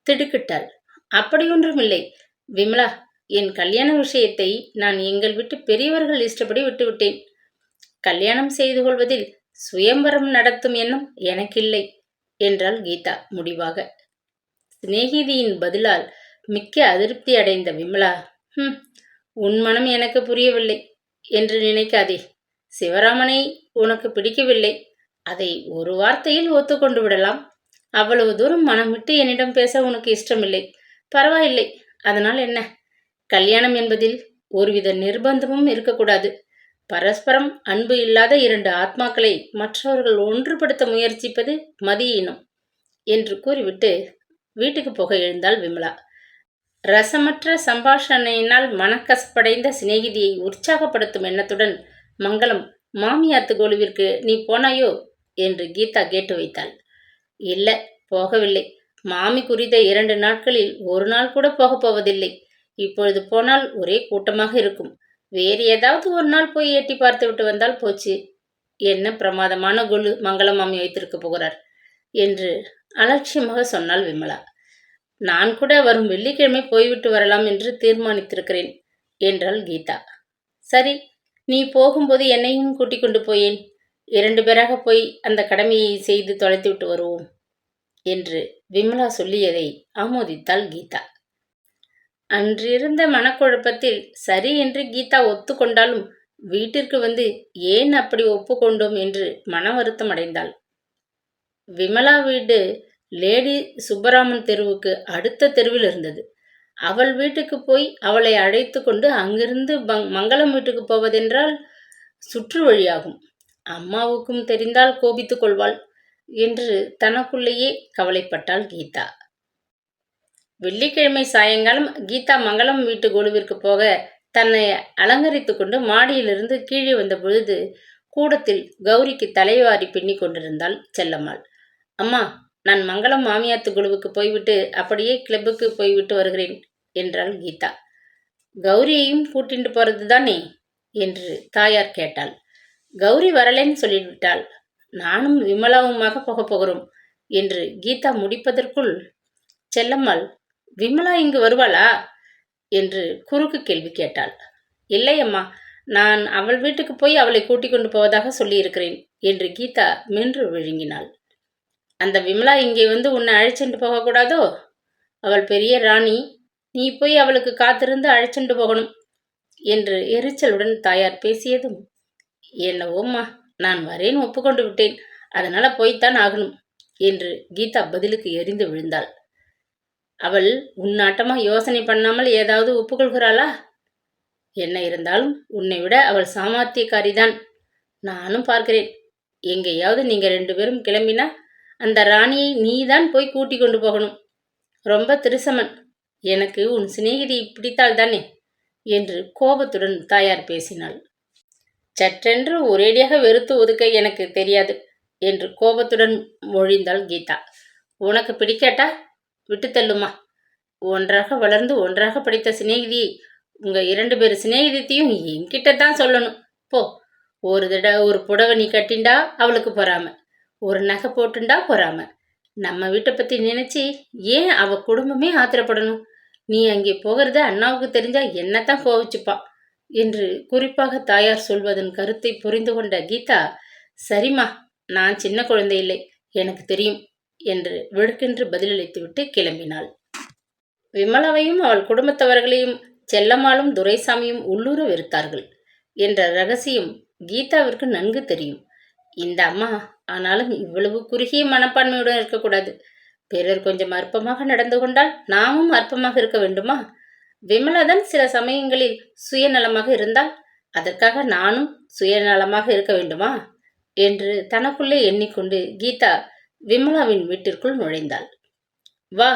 திடுக்கிட்டாள். அப்படியொன்றுமில்லை விமலா, என் கல்யாண விஷயத்தை நான் எங்கள் வீட்டு பெரியவர்கள் இஷ்டப்படி விட்டுவிட்டேன். கல்யாணம் செய்து கொள்வதில் சுயம்பரம் நடத்தும் எண்ணம் எனக்கில்லை என்றாள் கீதா முடிவாக. சிநேகிதியின் பதிலால் மிக்க அதிருப்தி அடைந்த விமலா, உன் மனம் எனக்கு புரியவில்லை என்று நினைக்காதே. சிவராமனை உனக்கு பிடிக்கவில்லை, அதை ஒரு வார்த்தையில் ஒத்துக்கொண்டு விடலாம். அவ்வளவு தூரம் மனம் விட்டு என்னிடம் பேச உனக்கு இஷ்டமில்லை, பரவாயில்லை. அதனால் என்ன? கல்யாணம் என்பதில் ஒருவித நிர்பந்தமும் இருக்கக்கூடாது. பரஸ்பரம் அன்பு இல்லாத இரண்டு ஆத்மாக்களை மற்றவர்கள் ஒன்றுபடுத்த முயற்சிப்பது மதியீனம் என்று கூறிவிட்டு வீட்டுக்கு போக எழுந்தாள் விமலா. ரசமற்ற சம்பாஷணையினால் மனக்கசப்படைந்த சிநேகிதியை உற்சாகப்படுத்தும் எண்ணத்துடன், மங்களம், மாமியாத்து கோலுவிற்கு நீ போனாயோ என்று கீதா கேட்டு வைத்தாள். இல்ல, போகவில்லை. மாமி குறித்த 2 நாட்களில் ஒரு நாள் கூட போகப் போவதில்லை. இப்பொழுது போனால் ஒரே கூட்டமாக இருக்கும். வேறு ஏதாவது ஒரு நாள் போய் எட்டி பார்த்து விட்டு வந்தால் போச்சு. என்ன பிரமாதமான கொலு மங்களம் மாமி வைத்திருக்க போகிறார் என்று அலட்சியமாக சொன்னாள் விமலா. நான் கூட வரும் வெள்ளிக்கிழமை போய்விட்டு வரலாம் என்று தீர்மானித்திருக்கிறேன் என்றாள் கீதா. சரி, நீ போகும்போது என்னையும் கூட்டிக் கொண்டு போயேன். 2 பேராக போய் அந்த கடமையை செய்து தொலைத்துவிட்டு வருவோம் என்று விமலா சொல்லியதை ஆமோதித்தாள் கீதா. அன்றிருந்த மனக்குழப்பத்தில் சரி என்று கீதா ஒத்துக்கொண்டாலும் வீட்டிற்கு வந்து ஏன் அப்படி ஒப்புக்கொண்டோம் என்று மன வருத்தம் அடைந்தாள். விமலா வீடு லேடி சுப்பராமன் தெருவுக்கு அடுத்த தெருவில் இருந்தது. அவள் வீட்டுக்கு போய் அவளை அழைத்து கொண்டு அங்கிருந்து மங்களம் வீட்டுக்கு போவதென்றால் சுற்று வழியாகும். அம்மாவுக்கும் தெரிந்தால் கோபித்துக் கொள்வாள் என்று தனக்குள்ளேயே கவலைப்பட்டாள் கீதா. வெள்ளிக்கிழமை சாயங்காலம் கீதா மங்களம் வீட்டு கோலுவிற்கு போக தன்னை அலங்கரித்து கொண்டு மாடியிலிருந்து கீழே வந்த பொழுது கூடத்தில் கௌரிக்கு தலைவாரி பின்னி கொண்டிருந்தாள் செல்லம்மாள். அம்மா, நான் மங்களம் மாமியாத்து குழுவுக்கு போய்விட்டு அப்படியே கிளப்புக்கு போய்விட்டு வருகிறேன் என்றாள் கீதா. கௌரியையும் கூட்டிட்டு போறது தானே என்று தாயார் கேட்டாள். கௌரி வரலேன்னு சொல்லிவிட்டாள். நானும் விமலாவுமாக போகப் போகிறோம் என்று கீதா முடிப்பதற்குள் செல்லம்மாள், விமலா இங்கு வருவாளா என்று குறுக்கு கேள்வி கேட்டாள். இல்லையம்மா, நான் அவள் வீட்டுக்கு போய் அவளை கூட்டிக் கொண்டு போவதாக சொல்லியிருக்கிறேன் என்று கீதா மென்று விழுங்கினாள். அந்த விமலா இங்கே வந்து உன்னை அழைச்சிட்டு போகக்கூடாதோ? அவள் பெரிய ராணி, நீ போய் அவளுக்கு காத்திருந்து அழைச்சிட்டு போகணும் என்று எரிச்சலுடன் தாயார் பேசியதும், என்னவோம்மா, நான் வரேன், ஒப்புக்கொண்டு விட்டேன், அதனால போய்த்தான் ஆகணும் என்று கீதா பதிலுக்கு எரிந்து விழுந்தாள். அவள் உன்னாட்டமா யோசனை பண்ணாமல் ஏதாவது ஒப்புக்கொள்கிறாளா? என்ன இருந்தாலும் உன்னை விட அவள் சாமர்த்தியக்காரிதான். நானும் பார்க்கிறேன். எங்கேயாவது நீங்க 2 பேரும் கிளம்பினா அந்த ராணியை நீதான் போய் கூட்டி கொண்டு போகணும். ரொம்ப திருசமன். எனக்கு உன் சிநேகிதி பிடித்தாள் தானே என்று கோபத்துடன் தாயார் பேசினாள். சற்றென்று ஒரேடியாக வெறுத்து ஒதுக்க எனக்கு தெரியாது என்று கோபத்துடன் மொழிந்தாள் கீதா. உனக்கு பிடிக்காட்டா விட்டு தள்ளுமா. ஒன்றாக வளர்ந்து ஒன்றாக படித்த சிநேகிதியை, உங்க 2 பேர் சிநேகிதத்தையும் என்கிட்டத்தான் சொல்லணும். போ. ஒரு புடவை நீ கட்டிண்டா அவளுக்கு பொறாம, ஒரு நகை போட்டுண்டா பொறாம. நம்ம வீட்டை பத்தி நினைச்சு ஏன் அவ குடும்பமே ஆத்திரப்படணும்? நீ அங்கே போகிறத அண்ணாவுக்கு தெரிஞ்சா என்னத்தான் கோவிச்சுப்பா என்று குறிப்பாக தாயார் சொல்வதன் கருத்தை புரிந்து கொண்ட கீதா, சரிம்மா, நான் சின்ன குழந்தை இல்லை, எனக்கு தெரியும் என்று வெடுக்கென்று பதிலளித்துவிட்டு கிளம்பினாள். விமலாவையும் அவள் குடும்பத்தவர்களையும் செல்லம்மாளும் துரைசாமியும் உள்ளூர வெறுத்தார்கள் என்ற ரகசியம் கீதாவிற்கு நன்கு தெரியும். இந்த அம்மா ஆனாலும் இவ்வளவு குறுகிய மனப்பான்மையுடன் இருக்கக்கூடாது. பிறர் கொஞ்சம் அற்பமாக நடந்து கொண்டால் நாமும் அற்பமாக இருக்க வேண்டுமா? விமலாதான் சில சமயங்களில் சுயநலமாக இருந்தால் அதற்காக நானும் சுயநலமாக இருக்க வேண்டுமா என்று தனக்குள்ளே எண்ணிக்கொண்டு கீதா விமலாவின் வீட்டிற்குள் நுழைந்தாள். வா,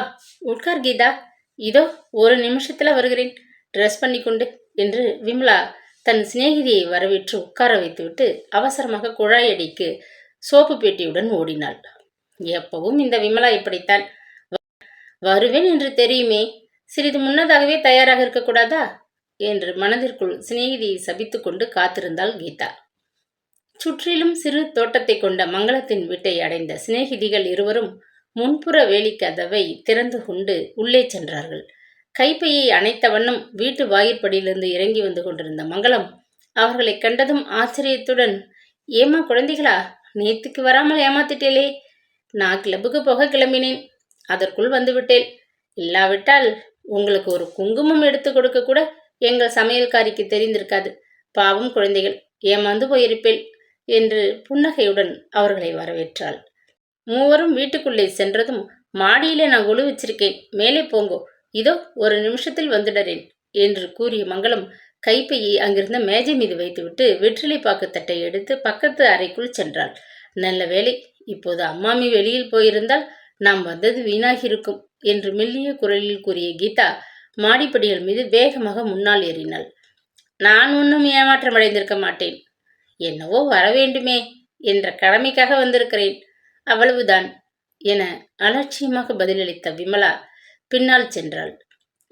உட்கார் கீதா, இதோ ஒரு நிமிஷத்துல வருகிறேன், ட்ரெஸ் பண்ணிக்கொண்டு என்று விமலா தன் சிநேகிதியை வரவேற்று உட்கார வைத்துவிட்டு அவசரமாக குழாயடிக்கு சோப்பு பெட்டியுடன் ஓடினாள். எப்பவும் இந்த விமலா இப்படித்தான். வருவேன் என்று தெரியுமே, சிறிது முன்னதாகவே தயாராக இருக்கக்கூடாதா என்று மனதிற்குள் சிநேகிதியை சபித்து கொண்டு காத்திருந்தாள் கீதா. சுற்றிலும் சிறு தோட்டத்தை கொண்ட மங்களத்தின் வீட்டை அடைந்த சிநேகிதிகள் இருவரும் முன்புற வேலிக்கதவை திறந்து கொண்டு உள்ளே சென்றார்கள். கைப்பையை அணைத்த வண்ணம் வீட்டு வாயிற்படியிலிருந்து இறங்கி வந்து கொண்டிருந்த மங்களம் அவர்களை கண்டதும் ஆச்சரியத்துடன், ஏமா குழந்தைகளா, நேத்துக்கு வராமல் ஏமாத்திட்டேலே. நான் கிளப்புக்கு போக கிளம்பினேன், அதற்குள் வந்துவிட்டேன். இல்லாவிட்டால் உங்களுக்கு ஒரு குங்குமம் எடுத்து கொடுக்க கூட எங்கள் சமையல்காரிக்கு தெரிந்திருக்காது. பாவம் குழந்தைகள், ஏமாந்து போயிருப்பேன் என்று புன்னகையுடன் அவர்களை வரவேற்றாள். மூவரும் வீட்டுக்குள்ளே சென்றதும், மாடியிலே நான் கொலு வச்சிருக்கேன், மேலே போங்கோ, இதோ ஒரு நிமிஷத்தில் வந்துடறேன் என்று கூறிய மங்களம் கைப்பையை அங்கிருந்த மேஜை மீது வைத்துவிட்டு வெற்றிலை பாக்கு தட்டை எடுத்து பக்கத்து அறைக்குள் சென்றாள். நல்ல வேளை, இப்போது அம்மாமி வெளியில் போயிருந்தால் நாம் வந்தது வீணாகியிருக்கும் என்று மெல்லிய குரலில் கூறிய கீதா மாடிப்படிகள் மீது வேகமாக முன்னால் ஏறினாள். நான் ஒன்றும் ஏமாற்றமடைந்திருக்க மாட்டேன், என்னவோ வரவேண்டுமே என்ற கடமைக்காக வந்திருக்கிறேன், அவ்வளவுதான் என அலட்சியமாக பதிலளித்த விமலா பின்னால் சென்றாள்.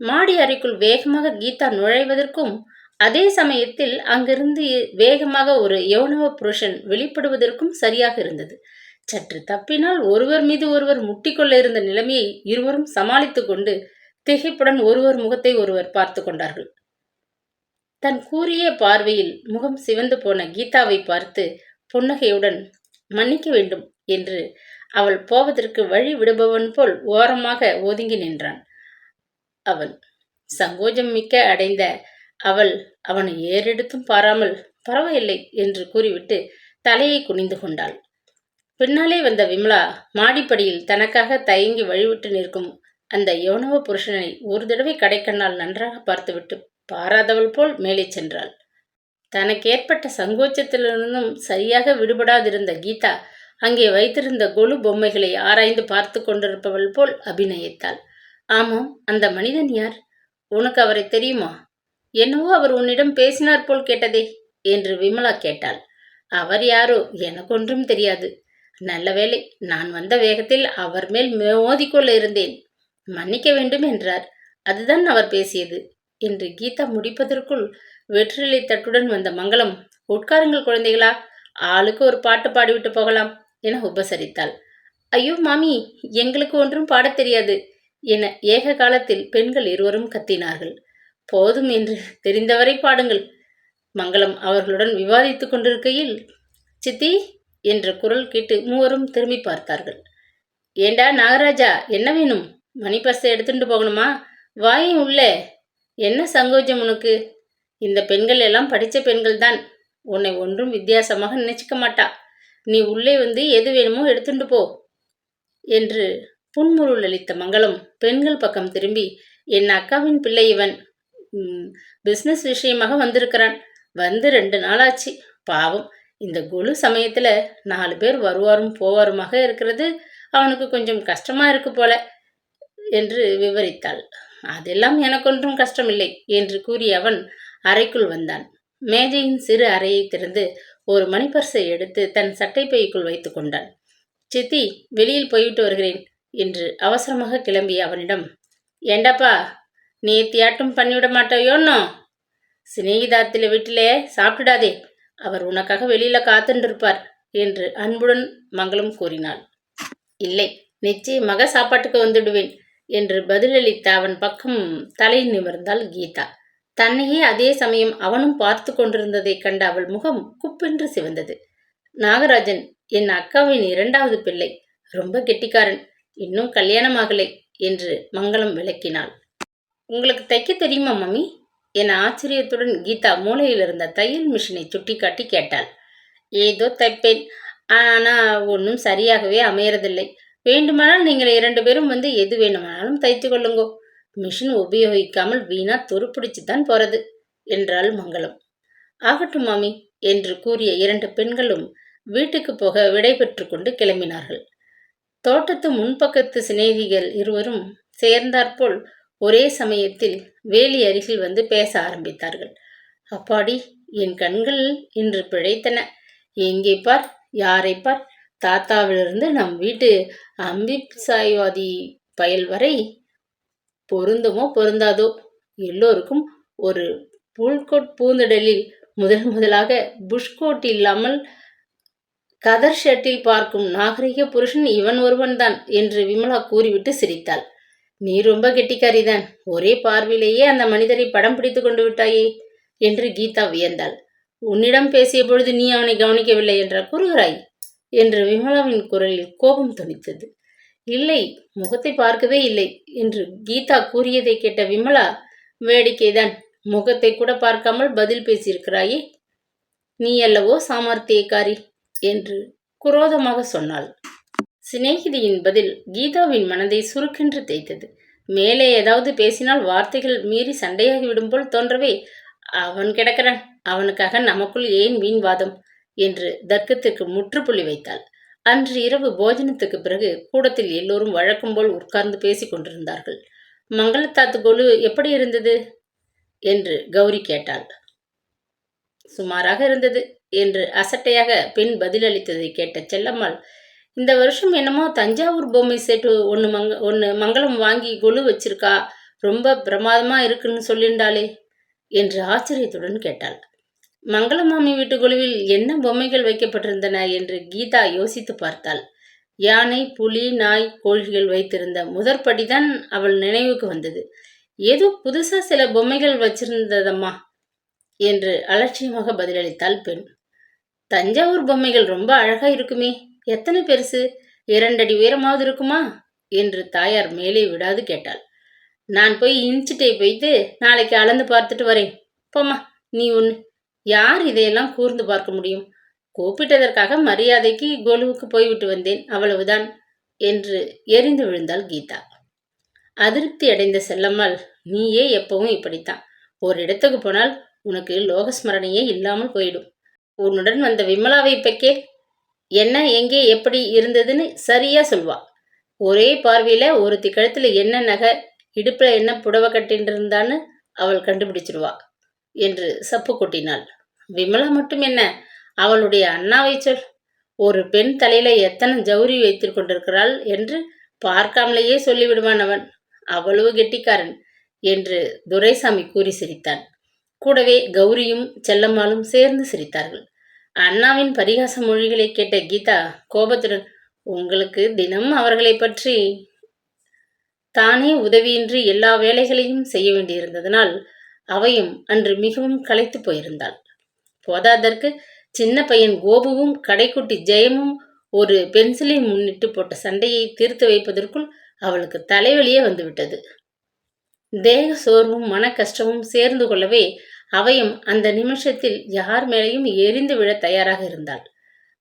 மாடி அறைக்குள் வேகமாக கீதா நுழைவதற்கும் அதே சமயத்தில் அங்கிருந்து வேகமாக ஒரு யௌனவ புருஷன் வெளிப்படுவதற்கும் சரியாக இருந்தது. சற்று தப்பினால் ஒருவர் மீது ஒருவர் முட்டிக்கொள்ள இருந்த நிலைமையை இருவரும் சமாளித்து கொண்டு திகைப்புடன் ஒருவர் முகத்தை ஒருவர் பார்த்து கொண்டார்கள். தன் கூரிய பார்வையில் முகம் சிவந்து போன கீதாவை பார்த்து புன்னகையுடன், மன்னிக்க வேண்டும் என்று அவள் போவதற்கு வழி விடுபவன் போல் ஓரமாக ஒதுங்கி நின்றான். அவன் சங்கோஜம் மிக்க அடைந்த அவள் அவனை ஏறெடுத்தும் பாராமல் பரவாயில்லை என்று கூறிவிட்டு தலையை குனிந்து கொண்டாள். பின்னாலே வந்த விமலா மாடிப்படியில் தனக்காக தயங்கி வழிவிட்டு நிற்கும் அந்த யௌனவ புருஷனை ஒரு தடவை கடைக்கண்ணால் நன்றாக பார்த்துவிட்டு பாராதவள் போல் மேலே சென்றாள். தனக்கு ஏற்பட்ட சங்கோச்சத்திலிருந்தும் சரியாக விடுபடாதிருந்த கீதா அங்கே வைத்திருந்த கொலு பொம்மைகளை ஆராய்ந்து பார்த்து கொண்டிருப்பவள் போல் அபிநயித்தாள். ஆமாம், அந்த மனிதன் யார்? உனக்கு அவரை தெரியுமா? என்னவோ அவர் உன்னிடம் பேசினார் போல் கேட்டதே என்று விமலா கேட்டாள். அவர் யாரோ எனக்கொன்றும் தெரியாது. நல்ல வேளை, நான் வந்த வேகத்தில் அவர் மேல் மோதிக்கொள்ள இருந்தேன். மன்னிக்க வேண்டும் என்றார், அதுதான் அவர் பேசியது என்று கீதா முடிப்பதற்குள் வெற்றிலை தட்டுடன் வந்த மங்களம், உட்காருங்கள் குழந்தைகளா, ஆளுக்கு ஒரு பாட்டு பாடிவிட்டு போகலாம் என உபசரித்தாள். ஐயோ மாமி, எங்களுக்கு ஒன்றும் பாடத் தெரியாது என ஏக காலத்தில் பெண்கள் இருவரும் கத்தினார்கள். போதும் என்று தெரிந்தவரை பாடுங்கள். மங்களம் அவர்களுடன் விவாதித்துக் கொண்டிருக்கையில் சித்தி என்ற குரல் கேட்டு மூவரும் திரும்பி பார்த்தார்கள். ஏண்டா நாகராஜா, என்ன வேணும்? மணி பர்ஸை எடுத்துட்டு போகணுமா? வாயும் உள்ளே. என்ன சங்கோஜம் உனக்கு இந்த பெண்கள் எல்லாம் படித்த பெண்கள் தான். உன்னை ஒன்றும் வித்தியாசமாக நினைச்சிக்க மாட்டா. நீ உள்ளே வந்து எது வேணுமோ எடுத்துட்டு போ என்று புன்முருள் அளித்த மங்களம் பெண்கள் பக்கம் திரும்பி, என் அக்காவின் பிள்ளை இவன், பிஸ்னஸ் விஷயமாக வந்திருக்கிறான். வந்து 2 நாளாச்சு. பாவம், இந்த கொலு சமயத்துல 4 பேர் வருவாரும் போவாருமாக இருக்கிறது அவனுக்கு கொஞ்சம் கஷ்டமா இருக்கு போல என்று விவரித்தாள். அதெல்லாம் எனக்கொன்றும் கஷ்டமில்லை என்று கூறிய அவன் அறைக்குள் வந்தான். மேஜையின் சிறு அறையை திறந்து ஒரு மணிப்பர்ஸை எடுத்து தன் சட்டை பைக்குள் வைத்து கொண்டான். சித்தி, வெளியில் போய்விட்டு வருகிறேன் என்று அவசரமாக கிளம்பிய அவனிடம், ஏண்டாப்பா, நேத்தியாட்டும் பண்ணிவிட மாட்டாயோன்னோ? சிநேகிதாத்தில வீட்டிலே சாப்பிடாதே, அவர் உனக்காக வெளியில காத்துண்டிருப்பார் என்று அன்புடன் மங்களம் கூறினாள். இல்லை, நிச்சயமாக சாப்பாட்டுக்கு வந்துடுவேன் என்று பதிலளித்த அவன் பக்கம் தலை நிமிர்ந்தாள் கீதா. தன்னையே அதே சமயம் அவனும் பார்த்து கொண்டிருந்ததைக் கண்ட அவள் முகம் குப்பென்று சிவந்தது. நாகராஜன் என் அக்காவின் 2வது பிள்ளை, ரொம்ப கெட்டிக்காரன், இன்னும் கல்யாணமாகலை என்று மங்களம் விளக்கினாள். உங்களுக்கு தைக்க தெரியுமா மம்மி என ஆச்சரியத்துடன் கீதா மூளையில் இருந்த தையல் மிஷினை சுட்டி காட்டி கேட்டாள். ஏதோ தைப்பேன், ஆனால் ஒன்றும் சரியாகவே அமையறதில்லை. வேண்டுமானால் நீங்கள் 2 பேரும் வந்து எது வேணுமானாலும் தைத்து கொள்ளுங்கோ. மிஷின் உபயோகிக்காமல் வீணா துருப்பிடிச்சுதான் போறது என்றாள் மங்களம். ஆகட்டும் மாமி என்று கூறிய 2 பெண்களும் வீட்டுக்கு போக விடை பெற்று கொண்டு கிளம்பினார்கள். தோட்டத்து முன்பக்கத்து சிநேகிகள் இருவரும் சேர்ந்தாற்போல் ஒரே சமயத்தில் வேலி அருகில் வந்து பேச ஆரம்பித்தார்கள். அப்பாடி, என் கண்கள் இன்று பிழைத்தன. எங்கே பார், யாரை பார், தாத்தாவிலிருந்து நம் வீட்டு அம்பிசாய்வாதி பயல் வரை பொருந்துமோ பொருந்தாதோ, எல்லோருக்கும் ஒரு புல்கோட் பூந்தடலில் முதலாக புஷ்கோட் இல்லாமல் கதர் ஷர்ட்டில் பார்க்கும் நாகரிக புருஷன் இவன் ஒருவன்தான் என்று விமலா கூறிவிட்டு சிரித்தாள். நீ ரொம்ப கெட்டிக்காரிதான், ஒரே பார்வையிலேயே அந்த மனிதரை படம் பிடித்து கொண்டு விட்டாயே என்று கீதா வியந்தாள். உன்னிடம் பேசிய பொழுது நீ அவனை கவனிக்கவில்லை என்ற கூறுகிறாய் என்று விமலாவின் குரலில் கோபம் துணித்தது. இல்லை, முகத்தை பார்க்கவே இல்லை என்று கீதா கூறியதை கேட்ட விமலா, வேடிக்கைதான், முகத்தை கூட பார்க்காமல் பதில் பேசியிருக்கிறாயே, நீ அல்லவோ சாமர்த்தியக்காரி என்று குரோதமாக சொன்னாள். சிநேகிதியின் பதில் கீதாவின் மனதை சுருக்கென்று தேய்த்தது. மேலே ஏதாவது பேசினால் வார்த்தைகள் மீறி சண்டையாகிவிடும் போல் தோன்றவே, அவன் கிடக்கிறான், அவனுக்காக நமக்குள் ஏன் வீண்வாதம் என்று தர்க்கத்திற்கு முற்றுப்புள்ளி வைத்தாள். அன்று இரவு போஜனத்துக்கு பிறகு கூடத்தில் எல்லோரும் வழக்கம் போல் உட்கார்ந்து பேசிக் கொண்டிருந்தார்கள். மங்களத்தாத்து கொலு எப்படி இருந்தது என்று கௌரி கேட்டாள். சுமாராக இருந்தது என்று அசட்டையாக பெண் பதிலளித்ததை கேட்ட செல்லம்மாள், இந்த வருஷம் என்னமோ தஞ்சாவூர் பொம்மை செட்டு ஒன்று மங்களம் வாங்கி கொலு வச்சிருக்கா, ரொம்ப பிரமாதமா இருக்குன்னு சொல்லிண்டாளே என்று ஆச்சரியத்துடன் கேட்டாள். மங்களமாமி வீட்டு குழுவில் என்ன பொம்மைகள் வைக்கப்பட்டிருந்தன என்று கீதா யோசித்து பார்த்தாள். யானை, புலி, நாய், கோழிகள் வைத்திருந்த முதற்படிதான் அவள் நினைவுக்கு வந்தது. ஏதோ புதுசா சில பொம்மைகள் வச்சிருந்ததம்மா என்று அலட்சியமாக பதிலளித்தாள் பெண். தஞ்சாவூர் பொம்மைகள் ரொம்ப அழகா இருக்குமே, எத்தனை பெருசு, 2 அடி உயரமாவது இருக்குமா என்று தாயார் மேலே விடாது கேட்டாள். நான் போய் இன்ச்சு டேப் வைத்து நாளைக்கு அளந்து பார்த்துட்டு வரேன், போம்மா நீ ஒன்று. யார் இதையெல்லாம் கூர்ந்து பார்க்க முடியும்? கூப்பிட்டதற்காக மரியாதைக்கு கோலுவுக்கு போய்விட்டு வந்தேன், அவ்வளவுதான் என்று எரிந்து விழுந்தாள் கீதா. அதிருப்தி அடைந்த செல்லம்மாள், நீயே எப்பவும் இப்படித்தான், ஒரு இடத்துக்கு போனால் உனக்கு லோகஸ்மரணையே இல்லாமல் போயிடும். உன்னுடன் வந்த விமலாவை பக்கே என்ன எங்கே எப்படி இருந்ததுன்னு சரியா சொல்வா. ஒரே பார்வையில ஒருத்தி கழுத்துல என்ன நகை, இடுப்புல என்ன புடவை கட்டின்னு இருந்தான்னு அவள் கண்டுபிடிச்சிடுவா என்று சப்பு கொட்டினாள். விமலா மட்டும் என்ன, அவளுடைய அண்ணாவை சொல், ஒரு பெண் தலையில எத்தனை ஜவுரி வைத்து கொண்டிருக்கிறாள் என்று பார்க்காமலேயே சொல்லிவிடுவான் அவன், அவ்வளவு கெட்டிக்காரன் என்று துரைசாமி கூறி சிரித்தான். கூடவே கௌரியும் செல்லம்மாளும் சேர்ந்து சிரித்தார்கள். அண்ணாவின் பரிகாச மொழிகளை கேட்ட கீதா கோபத்துடன், உங்களுக்கு தினம் அவர்களை பற்றி தானே உதவியின்றி எல்லா வேலைகளையும் செய்ய வேண்டியிருந்ததனால் அவையும் அன்று மிகவும் களைத்து போயிருந்தாள். போதாதற்கு சின்ன பையன் கோபுவும் கடைக்குட்டி ஜெயமும் ஒரு பென்சிலை முன்னிட்டு போட்ட சண்டையை தீர்த்து வைப்பதற்குள் அவளுக்கு தலைவலியே வந்துவிட்டது. தேக சோர்வும் மன கஷ்டமும் சேர்ந்து கொள்ளவே அவையும் அந்த நிமிஷத்தில் யார் மேலேயும் எரிந்து விழ தயாராக இருந்தாள்.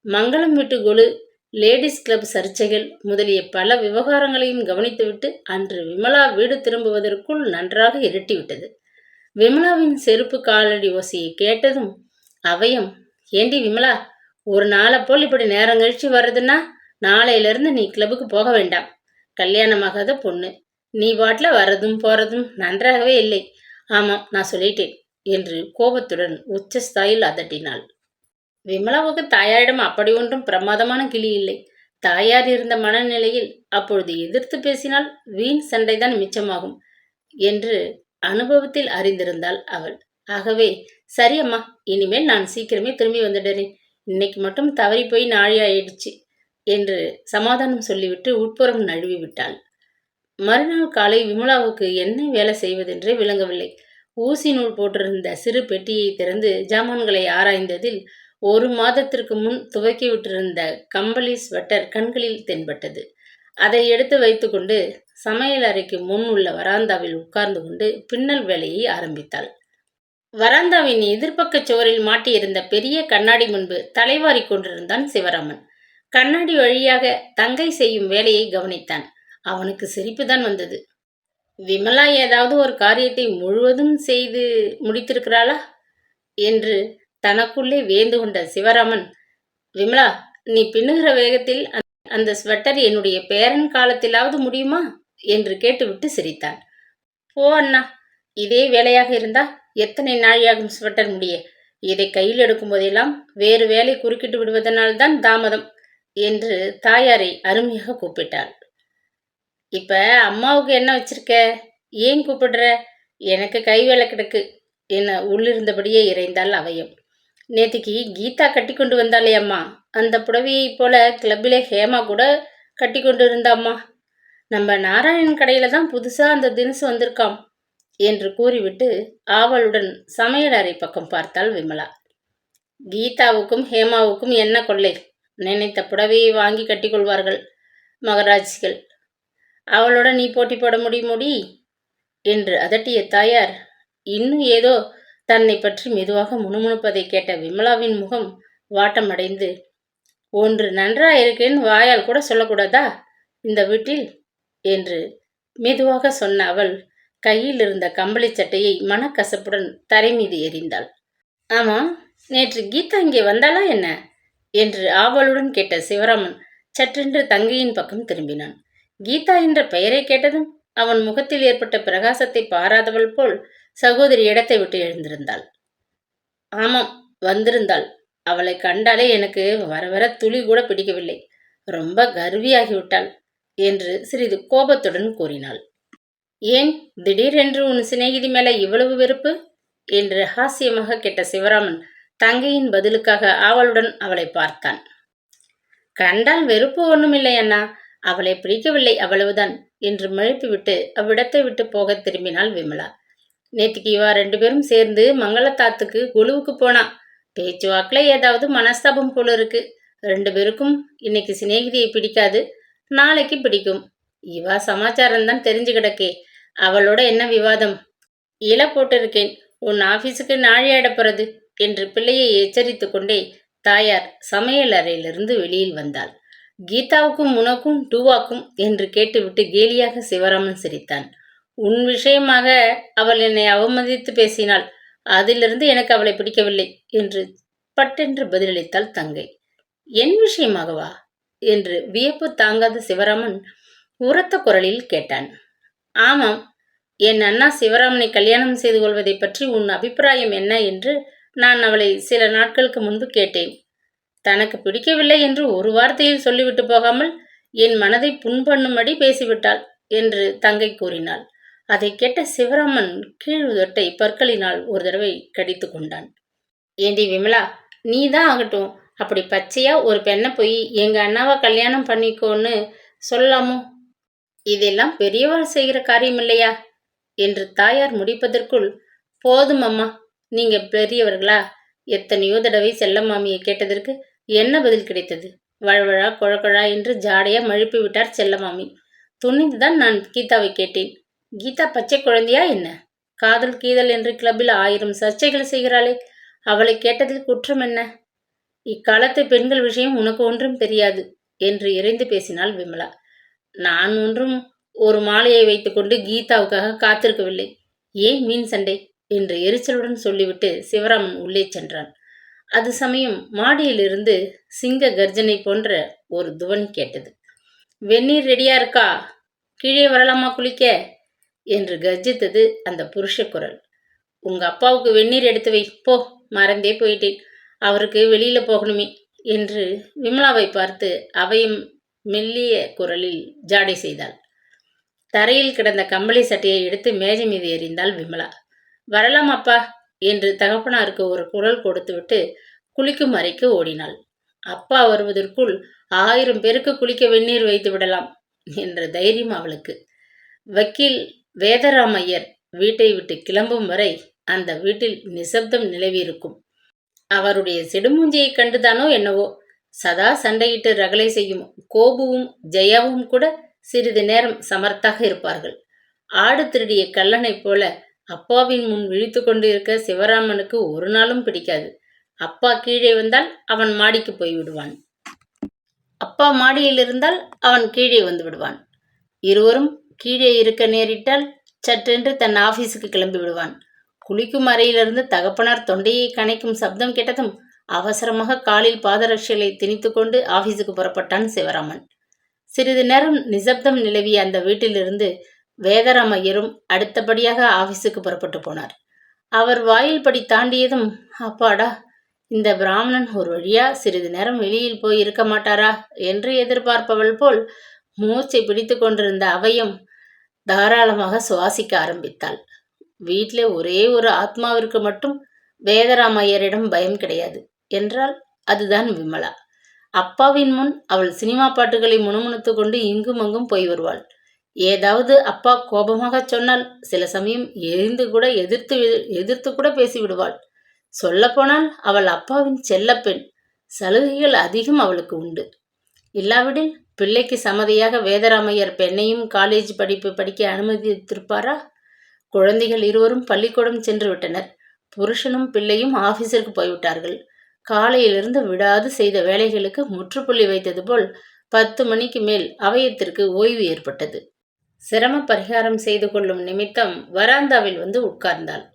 மங்களம் வீட்டு கொலு, லேடிஸ் கிளப் சர்ச்சைகள் முதலிய பல விவகாரங்களையும் கவனித்துவிட்டு அன்று விமலா வீடு திரும்புவதற்குள் நன்றாக இருட்டிவிட்டது. விமலாவின் செருப்பு காலடி ஓசையை கேட்டதும் அவையும், ஏண்டி விமலா, ஒரு நாளை போல் இப்படி நேரம் கழிச்சு வர்றதுன்னா நாளையிலிருந்து நீ கிளப்புக்கு போக வேண்டாம். கல்யாணமாகாத பொண்ணு, நீ பாட்டில் வர்றதும் போறதும் நன்றாகவே இல்லை. ஆமாம், நான் சொல்லிட்டேன் என்று கோபத்துடன் உச்சஸ்தாயில் அதட்டினாள். விமலாவுக்கு தாயாரிடம் அப்படி ஒன்றும் பிரமாதமான கிளி இல்லை. தாயார் இருந்த மனநிலையில் அப்பொழுது எதிர்த்து பேசினால் வீண் சண்டைதான் மிச்சமாகும் என்று அனுபவத்தில் அறிந்திருந்தாள் அவள். ஆகவே, சரி அம்மா, இனிமேல் நான் சீக்கிரமே திரும்பி வந்துடுறேன். இன்னைக்கு மட்டும் தவறி போய் நாழி ஆயிடுச்சு என்று சமாதானம் சொல்லிவிட்டு உட்புறம் நழுவி விட்டாள். மறுநாள் காலை விமலாவுக்கு என்ன வேலை செய்வதென்றே விளங்கவில்லை. ஊசி நூல் போட்டிருந்த சிறு பெட்டியை திறந்து ஜாமான்களை ஆராய்ந்ததில் 1 மாதத்திற்கு முன் துவக்கி விட்டிருந்த கம்பளி ஸ்வெட்டர் கண்களில் தென்பட்டது. அதை எடுத்து வைத்துக்கொண்டு சமையல் அறைக்கு முன் உள்ள வராந்தாவில் உட்கார்ந்து கொண்டு பின்னல் வேலையை ஆரம்பித்தாள். வராந்தாவின் எதிர்பக்க சுவரில் மாட்டியிருந்த பெரிய கண்ணாடி முன்பு தலைவாரி கொண்டிருந்தான் சிவராமன். கண்ணாடி வழியாக தங்கை செய்யும் வேலையை கவனித்தான். அவனுக்கு சிரிப்புதான் வந்தது. விமலா ஏதாவது ஒரு காரியத்தை முழுவதும் செய்து முடித்திருக்கிறாளா என்று தனக்குள்ளே வேந்து கொண்ட சிவராமன், விமலா, நீ பின்னுகிற வேகத்தில் அந்த ஸ்வெட்டர் என்னுடைய பேரன் காலத்திலாவது முடியுமா என்று கேட்டுவிட்டு சிரித்தான். போ அண்ணா, இதே வேலையாக இருந்தா எத்தனை நாழியாகும் ஸ்வெட்டர் முடிய? இதை கையில் எடுக்கும் போதெல்லாம் வேறு வேலை குறுக்கிட்டு விடுவதனால்தான் தாமதம் என்று தாயாரை அருமையாக கூப்பிட்டாள். இப்ப அம்மாவுக்கு என்ன வச்சிருக்க? ஏன் கூப்பிடுற? எனக்கு கை வேலை கிடக்கு என உள்ளிருந்தபடியே இறைந்தாள் அவையும். நேத்திக்கு கீதா கட்டி கொண்டு வந்தாளே அம்மா, அந்த புடவையை போல கிளப்பிலே ஹேமா கூட கட்டி கொண்டு இருந்தாம்மா. நம்ம நாராயணன் கடையில தான் புதுசா அந்த தினசு வந்திருக்காம் என்று கூறிவிட்டு ஆவலுடன் சமையல் அறை பக்கம் பார்த்தாள் விமலா. கீதாவுக்கும் ஹேமாவுக்கும் என்ன கொள்ளை? நினைத்த புடவையை வாங்கி கட்டிக்கொள்வார்கள் மகராஜிகள். அவளோட நீ போட்டி போட முடியுமோடி என்று அதட்டிய தாயார் இன்னும் ஏதோ தன்னை பற்றி மெதுவாக முணுமுணுப்பதை கேட்ட விமலாவின் முகம் வாட்டமடைந்து, ஒன்று நன்றாயிருக்கேன்னு வாயால் கூட சொல்லக்கூடாதா இந்த வீட்டில் என்று மெதுவாக சொன்ன அவள் கையில் இருந்த கம்பளி சட்டையை மனக்கசப்புடன் தரை மீது எறிந்தாள். ஆமா, நேற்று கீதா இங்கே வந்தாளா என்ன என்று ஆவலுடன் கேட்ட சிவராமன் சற்றென்று தங்கையின் பக்கம் திரும்பினான். கீதா என்ற பெயரை கேட்டதும் அவன் முகத்தில் ஏற்பட்ட பிரகாசத்தை பாராதவள் போல் சகோதரி இடத்தை விட்டு எழுந்திருந்தாள். ஆமாம், வந்திருந்தாள். அவளை கண்டாலே எனக்கு வர வர துளி கூட பிடிக்கவில்லை. ரொம்ப கர்வியாகிவிட்டாள் என்று சிறிது கோபத்துடன் கூறினாள். ஏன் திடீரென்று உன் சிநேகிதி மேல இவ்வளவு வெறுப்பு என்று ஹாஸ்யமாக கேட்ட சிவராமன் தங்கையின் பதிலுக்காக ஆவலுடன் அவளை பார்த்தான். கண்டால் வெறுப்பு ஒண்ணுமில்லை அண்ணா, அவளை பிடிக்கவில்லை, அவ்வளவுதான் என்று மழுப்பிவிட்டு அவ்விடத்தை விட்டு போக திரும்பினாள் விமலா. நேற்றுக்கு இவா 2 பேரும் சேர்ந்து மங்களத்தாத்துக்கு குழுவுக்கு போனா. பேச்சுவாக்கில் ஏதாவது மனஸ்தாபம் போல இருக்கு. 2 பேருக்கும் இன்னைக்கு சிநேகிதியை பிடிக்காது, நாளைக்கு பிடிக்கும். இவா சமாச்சாரம் தான் தெரிஞ்சு கிடக்கே. அவளோட என்ன விவாதம்? இலை போட்டிருக்கேன், உன் ஆபீஸுக்கு நாழியாட போறது என்று பிள்ளையை எச்சரித்து கொண்டே தாயார் சமையல் அறையிலிருந்து வெளியில் வந்தாள். கீதாவுக்கும் உனக்கும் டூவாக்கும் என்று கேட்டுவிட்டு கேலியாக சிவராமன் சிரித்தான். உன் விஷயமாக அவள் என்னை அவமதித்து பேசினாள், அதிலிருந்து எனக்கு அவளை பிடிக்கவில்லை என்று பட்டென்று பதிலளித்தாள் தங்கை. என் விஷயமாகவா என்று வியப்பு தாங்காத சிவராமன் உரத்த குரலில் கேட்டான். ஆமாம், என் அண்ணா சிவராமனை கல்யாணம் செய்து கொள்வதை பற்றி உன் அபிப்பிராயம் என்ன என்று நான் அவளை சில நாட்களுக்கு முன்பு கேட்டேன். தனக்கு பிடிக்கவில்லை என்று ஒரு வார்த்தையில் சொல்லிவிட்டு போகாமல் என் மனதை புண்பண்ணும்படி பேசிவிட்டாள் என்று தங்கை கூறினாள். அதை கேட்ட சிவராமன் கீழ்தொட்டை பற்களினால் ஒரு தடவை கடித்து கொண்டான். ஏண்டி விமலா, நீ தான் ஆகட்டும் அப்படி பச்சையா ஒரு பெண்ணை போய் எங்க அண்ணாவை கல்யாணம் பண்ணிக்கோன்னு சொல்லலாமோ? இதெல்லாம் பெரியவள் செய்கிற காரியம் இல்லையா என்று தாயார் முடிப்பதற்குள், போதும் அம்மா, நீங்க பெரியவர்களா? எத்தனையோ தடவை செல்லம்மாமியை கேட்டதற்கு என்ன பதில் கிடைத்தது? வழவழா குழக்கழா என்று ஜாடையா மழுப்பி விட்டார் செல்லமாமி. துணிந்துதான் நான் கீதாவை கேட்டேன். கீதா பச்சை குழந்தையா என்ன காதல் கீதல் என்று கிளப்பில் 1000 சர்ச்சைகள் செய்கிறாளே, அவளை கேட்டதில் குற்றம் என்ன? இக்காலத்து பெண்கள் விஷயம் உனக்கு ஒன்றும் தெரியாது என்று இறைந்து பேசினாள் விமலா. நான் ஒன்றும் ஒரு மாலையை வைத்துக்கொண்டு கீதாவுக்காக காத்திருக்கவில்லை. ஏன் வீண் சண்டை என்று எரிச்சலுடன் சொல்லிவிட்டு சிவராமன் உள்ளே சென்றான். அது சமயம் மாடியிலிருந்து சிங்க கர்ஜனை போன்ற ஒரு துவனி கேட்டது. வெந்நீர் ரெடியா இருக்கா? கீழே வரலாமா குளிக்க என்று கர்ஜித்தது அந்த புருஷ குரல். உங்க அப்பாவுக்கு வெந்நீர் எடுத்து வை போ, மறந்தே போயிட்டேன், அவருக்கு வெளியில போகணுமே என்று விமலாவை பார்த்து அவையும் மெல்லிய குரலில் ஜாடை செய்தாள். தரையில் கிடந்த கம்பளி சட்டையை எடுத்து மேஜை மீது எறிந்தாள் விமலா. வரலாம் அப்பா என்று தகப்பனாருக்கு ஒரு குரல் கொடுத்துவிட்டு குளிக்கும் அறைக்கு ஓடினாள். அப்பா வருவதற்குள் 1000 பேருக்கு குளிக்க வெந்நீர் வைத்து விடலாம் என்ற தைரியம் அவளுக்கு. வக்கீல் வேதராமையர் வீட்டை விட்டு கிளம்பும் வரை அந்த வீட்டில் நிசப்தம் நிலவியிருக்கும். அவருடைய சிடுமூஞ்சியை கண்டுதானோ என்னவோ சதா சண்டையிட்டு ரகளை செய்யும் கோபுவும் ஜெயாவும் கூட சிறிது நேரம் சமர்த்தாக இருப்பார்கள். ஆடு திருடிய கள்ளனைப் போல அப்பாவின் முன் விழித்து கொண்டு இருக்க சிவராமனுக்கு ஒரு நாளும் பிடிக்காது. அப்பா கீழே வந்தால் அவன் மாடிக்கு போய்விடுவான். அப்பா மாடியில் இருந்தால் அவன் கீழே வந்து விடுவான். இருவரும் கீழே இருக்க நேரிட்டால் சற்றென்று தன் ஆபீஸுக்கு கிளம்பி விடுவான். குளிக்கும் அறையிலிருந்து தகப்பனார் தொண்டையை கனைக்கும் சப்தம் கேட்டதும் அவசரமாக காலில் பாதரட்சைகளை திணித்து கொண்டு ஆபீஸுக்கு புறப்பட்டான் சிவராமன். சிறிது நேரம் நிசப்தம் நிலவிய அந்த வீட்டிலிருந்து வேதராமையரும் அடுத்தபடியாக ஆபீஸுக்கு புறப்பட்டு போனார். அவர் வாயில் படி தாண்டியதும், அப்பாடா, இந்த பிராமணன் ஒரு வழியா சிறிது நேரம் வெளியில் போய் இருக்க மாட்டாரா என்று எதிர்பார்ப்பவள் போல் மூச்சை பிடித்து கொண்டிருந்த அவையும் தாராளமாக சுவாசிக்க ஆரம்பித்தாள். வீட்டில் ஒரே ஒரு ஆத்மாவிற்கு மட்டும் வேதராமையரிடம் பயம் கிடையாது என்றால் அதுதான் விமலா. அப்பாவின் முன் அவள் சினிமா பாட்டுகளை முணுமுணுத்து கொண்டு இங்கும் அங்கும் போய் வருவாள். ஏதாவது அப்பா கோபமாக சொன்னால் சில சமயம் எதிர்த்து கூட பேசிவிடுவாள். சொல்லப்போனால் அவள் அப்பாவின் செல்லப்பெண். சலுகைகள் அதிகம் அவளுக்கு உண்டு. இல்லாவிடில் பிள்ளைக்கு சம்மதியாக வேதராமையர் பெண்ணையும் காலேஜ் படிப்பு படிக்க அனுமதித்திருப்பாரா? குழந்தைகள் இருவரும் பள்ளிக்கூடம் சென்று விட்டனர். புருஷனும் பிள்ளையும் ஆபீஸிற்கு போய்விட்டார்கள். காலையிலிருந்து விடாது செய்த வேலைகளுக்கு முற்றுப்புள்ளி வைத்தது போல் 10 மணிக்கு மேல் அவையத்திற்கு ஓய்வு ஏற்பட்டது. சிரம பரிகாரம் செய்து கொள்ளும் நிமித்தம் வராந்தாவில் வந்து உட்கார்ந்தாள்.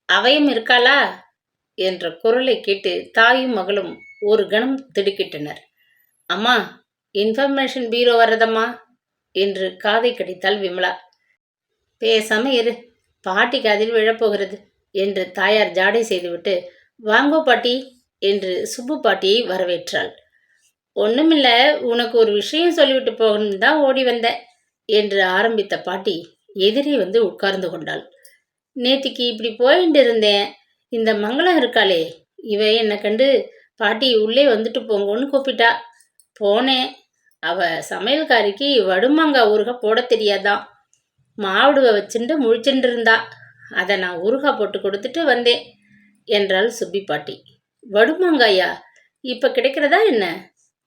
அவையும் இருக்காளா என்ற குரலை கேட்டு தாயும் மகளும் ஒரு கணம் திடுக்கிட்டனர். அம்மா, இன்ஃபர்மேஷன் பீரோ வர்றதம்மா என்று காதை கடித்தாள் விமலா. பேசாம இரு, பாட்டி காதில் விழப்போகிறது என்று தாயார் ஜாடை செய்துவிட்டு, வாங்கோ பாட்டி என்று சுப்பு பாட்டியை வரவேற்றாள். ஒண்ணுமில்ல, உனக்கு ஒரு விஷயம் சொல்லிவிட்டு போகணும் தான் ஓடி வந்த என்று ஆரம்பித்த பாட்டி எதிரே வந்து உட்கார்ந்து கொண்டாள். நேத்திக்கு இப்படி போயிட்டு இருந்தேன், இந்த மங்களம் இருக்காளே, இவ என்னை கண்டு பாட்டி உள்ளே வந்துட்டு போங்கன்னு கூப்பிட்டா. போனேன். அவ சமையல்காரிக்கு வடுமாங்காய் ஊறுகாய் போட தெரியாதான். மாவுடுவை வச்சுட்டு முழிச்சுட்டு இருந்தா. அதை நான் ஊறுகாய் போட்டு கொடுத்துட்டு வந்தேன் என்றாள் சுப்பி பாட்டி. வடுமாங்காயா? இப்ப கிடைக்கிறதா என்ன?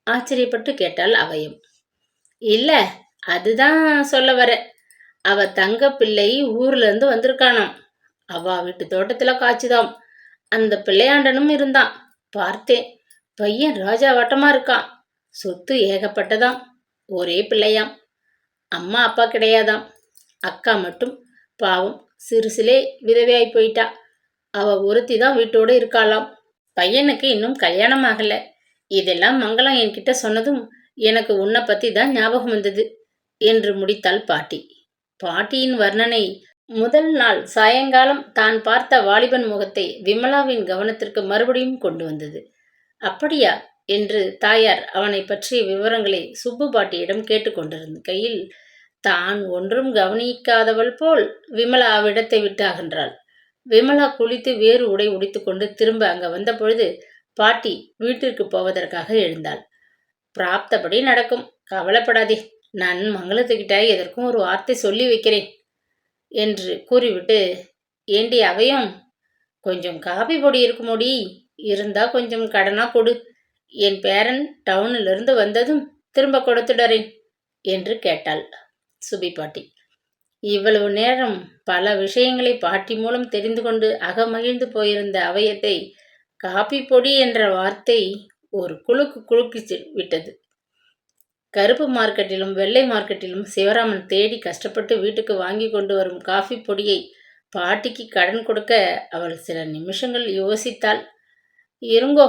ஆச்சரியப்பட்டு கேட்டாள் அவையும். இல்ல, அதுதான் சொல்ல வர. அவ தங்க பிள்ளை ஊர்ல இருந்து வந்திருக்கானாம். அவ வீட்டு தோட்டத்துல காய்ச்சுதாம். அந்த பிள்ளையாண்டனும் இருந்தான், பார்த்தேன். பையன் ராஜா வட்டமா இருக்கான். சொத்து ஏகப்பட்டதாம். ஒரே பிள்ளையாம். அம்மா அப்பா கிடையாதாம். அக்கா மட்டும் பாவம் சிறுசிலே விதவையாய் போயிட்டா. அவ ஒருத்தி தான் வீட்டோடு இருக்காளாம். பையனுக்கு இன்னும் கல்யாணம் ஆகல. இதெல்லாம் மங்களம் என்கிட்ட சொன்னதும் எனக்கு உன்னை பத்தி தான் ஞாபகம் வந்தது என்று முடித்தாள் பாட்டி. பாட்டியின் வர்ணனை முதல் நாள் சாயங்காலம் தான் பார்த்த வாலிபன் முகத்தை விமலாவின் கவனத்திற்கு மறுபடியும் கொண்டு வந்தது. அப்படியா என்று தாயார் அவனை பற்றிய விவரங்களை சுப்பு பாட்டியிடம் கேட்டுக்கொண்டிருந்த கையில் தான் ஒன்றும் கவனிக்காதவள் போல் விமலா அவ்விடத்தை விட்டு அகன்றாள். விமலா குளித்து வேறு உடை உடித்துக்கொண்டு திரும்ப அங்க வந்த பொழுது பாட்டி வீட்டிற்கு போவதற்காக எழுந்தாள். பிராப்தப்படி நடக்கும், கவலைப்படாதே, நான் மங்களத்துக்கிட்ட எதற்கும் ஒரு வார்த்தை சொல்லி வைக்கிறேன் என்று கூறிவிட்டு, ஏண்டி அவையும், கொஞ்சம் காபி பொடி இருக்குமோடி, இருந்தா கொஞ்சம் கடனா கொடு, என் பேரன் டவுனிலிருந்து வந்ததும் திரும்ப கொடுத்துடறேன் என்று கேட்டாள் சுபி பாட்டி. இவ்வளவு நேரம் பல விஷயங்களை பாட்டி மூலம் தெரிந்து கொண்டு அகமகிழ்ந்து போயிருந்த அவையத்தை காப்பி பொடி என்ற வார்த்தை ஒரு குலுக்கு குலுக்கி விட்டது. கருப்பு மார்க்கெட்டிலும் வெள்ளை மார்க்கெட்டிலும் சிவராமன் தேடி கஷ்டப்பட்டு வீட்டுக்கு வாங்கி கொண்டு வரும் காஃபி பொடியை பாட்டிக்கு கடன் கொடுக்க அவள் சில நிமிஷங்கள் யோசித்தாள். இருங்கோ,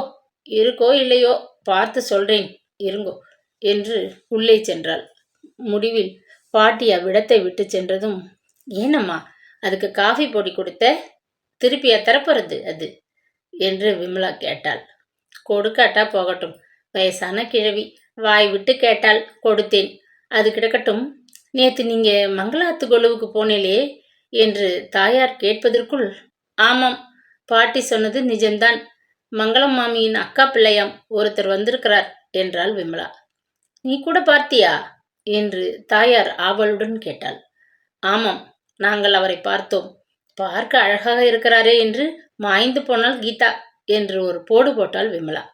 இருக்கோ இல்லையோ பார்த்து சொல்றேன், இருங்கோ என்று உள்ளே சென்றாள். முடிவில் பாட்டி அவ்விடத்தை விட்டு சென்றதும், ஏனம்மா அதுக்கு காஃபி பொடி கொடுத்த? திருப்பியா தரப்போறது அது என்று விமலா கேட்டாள். கொடுக்காட்டா போகட்டும், வயசான கிழவி வாய் விட்டு கேட்டால் கொடுத்தேன், அது கிடக்கட்டும். நேத்து நீங்க மங்களாத்து கொலுவுக்கு போனேலே என்று தாயார் கேட்பதற்குள், ஆமாம், பாட்டி சொன்னது நிஜம்தான். மங்களம் மாமியின் அக்கா பிள்ளையாம் ஒருத்தர் வந்திருக்கிறார் என்றாள் விமலா. நீ கூட பார்த்தியா என்று தாயார் ஆவலுடன் கேட்டாள். ஆமாம், நாங்கள் அவரை பார்த்தோம். பார்க்க அழகாக இருக்கிறாரே என்று மாய்ந்து போனாள் கீதா என்று ஒரு போடு போட்டாள் விமலா.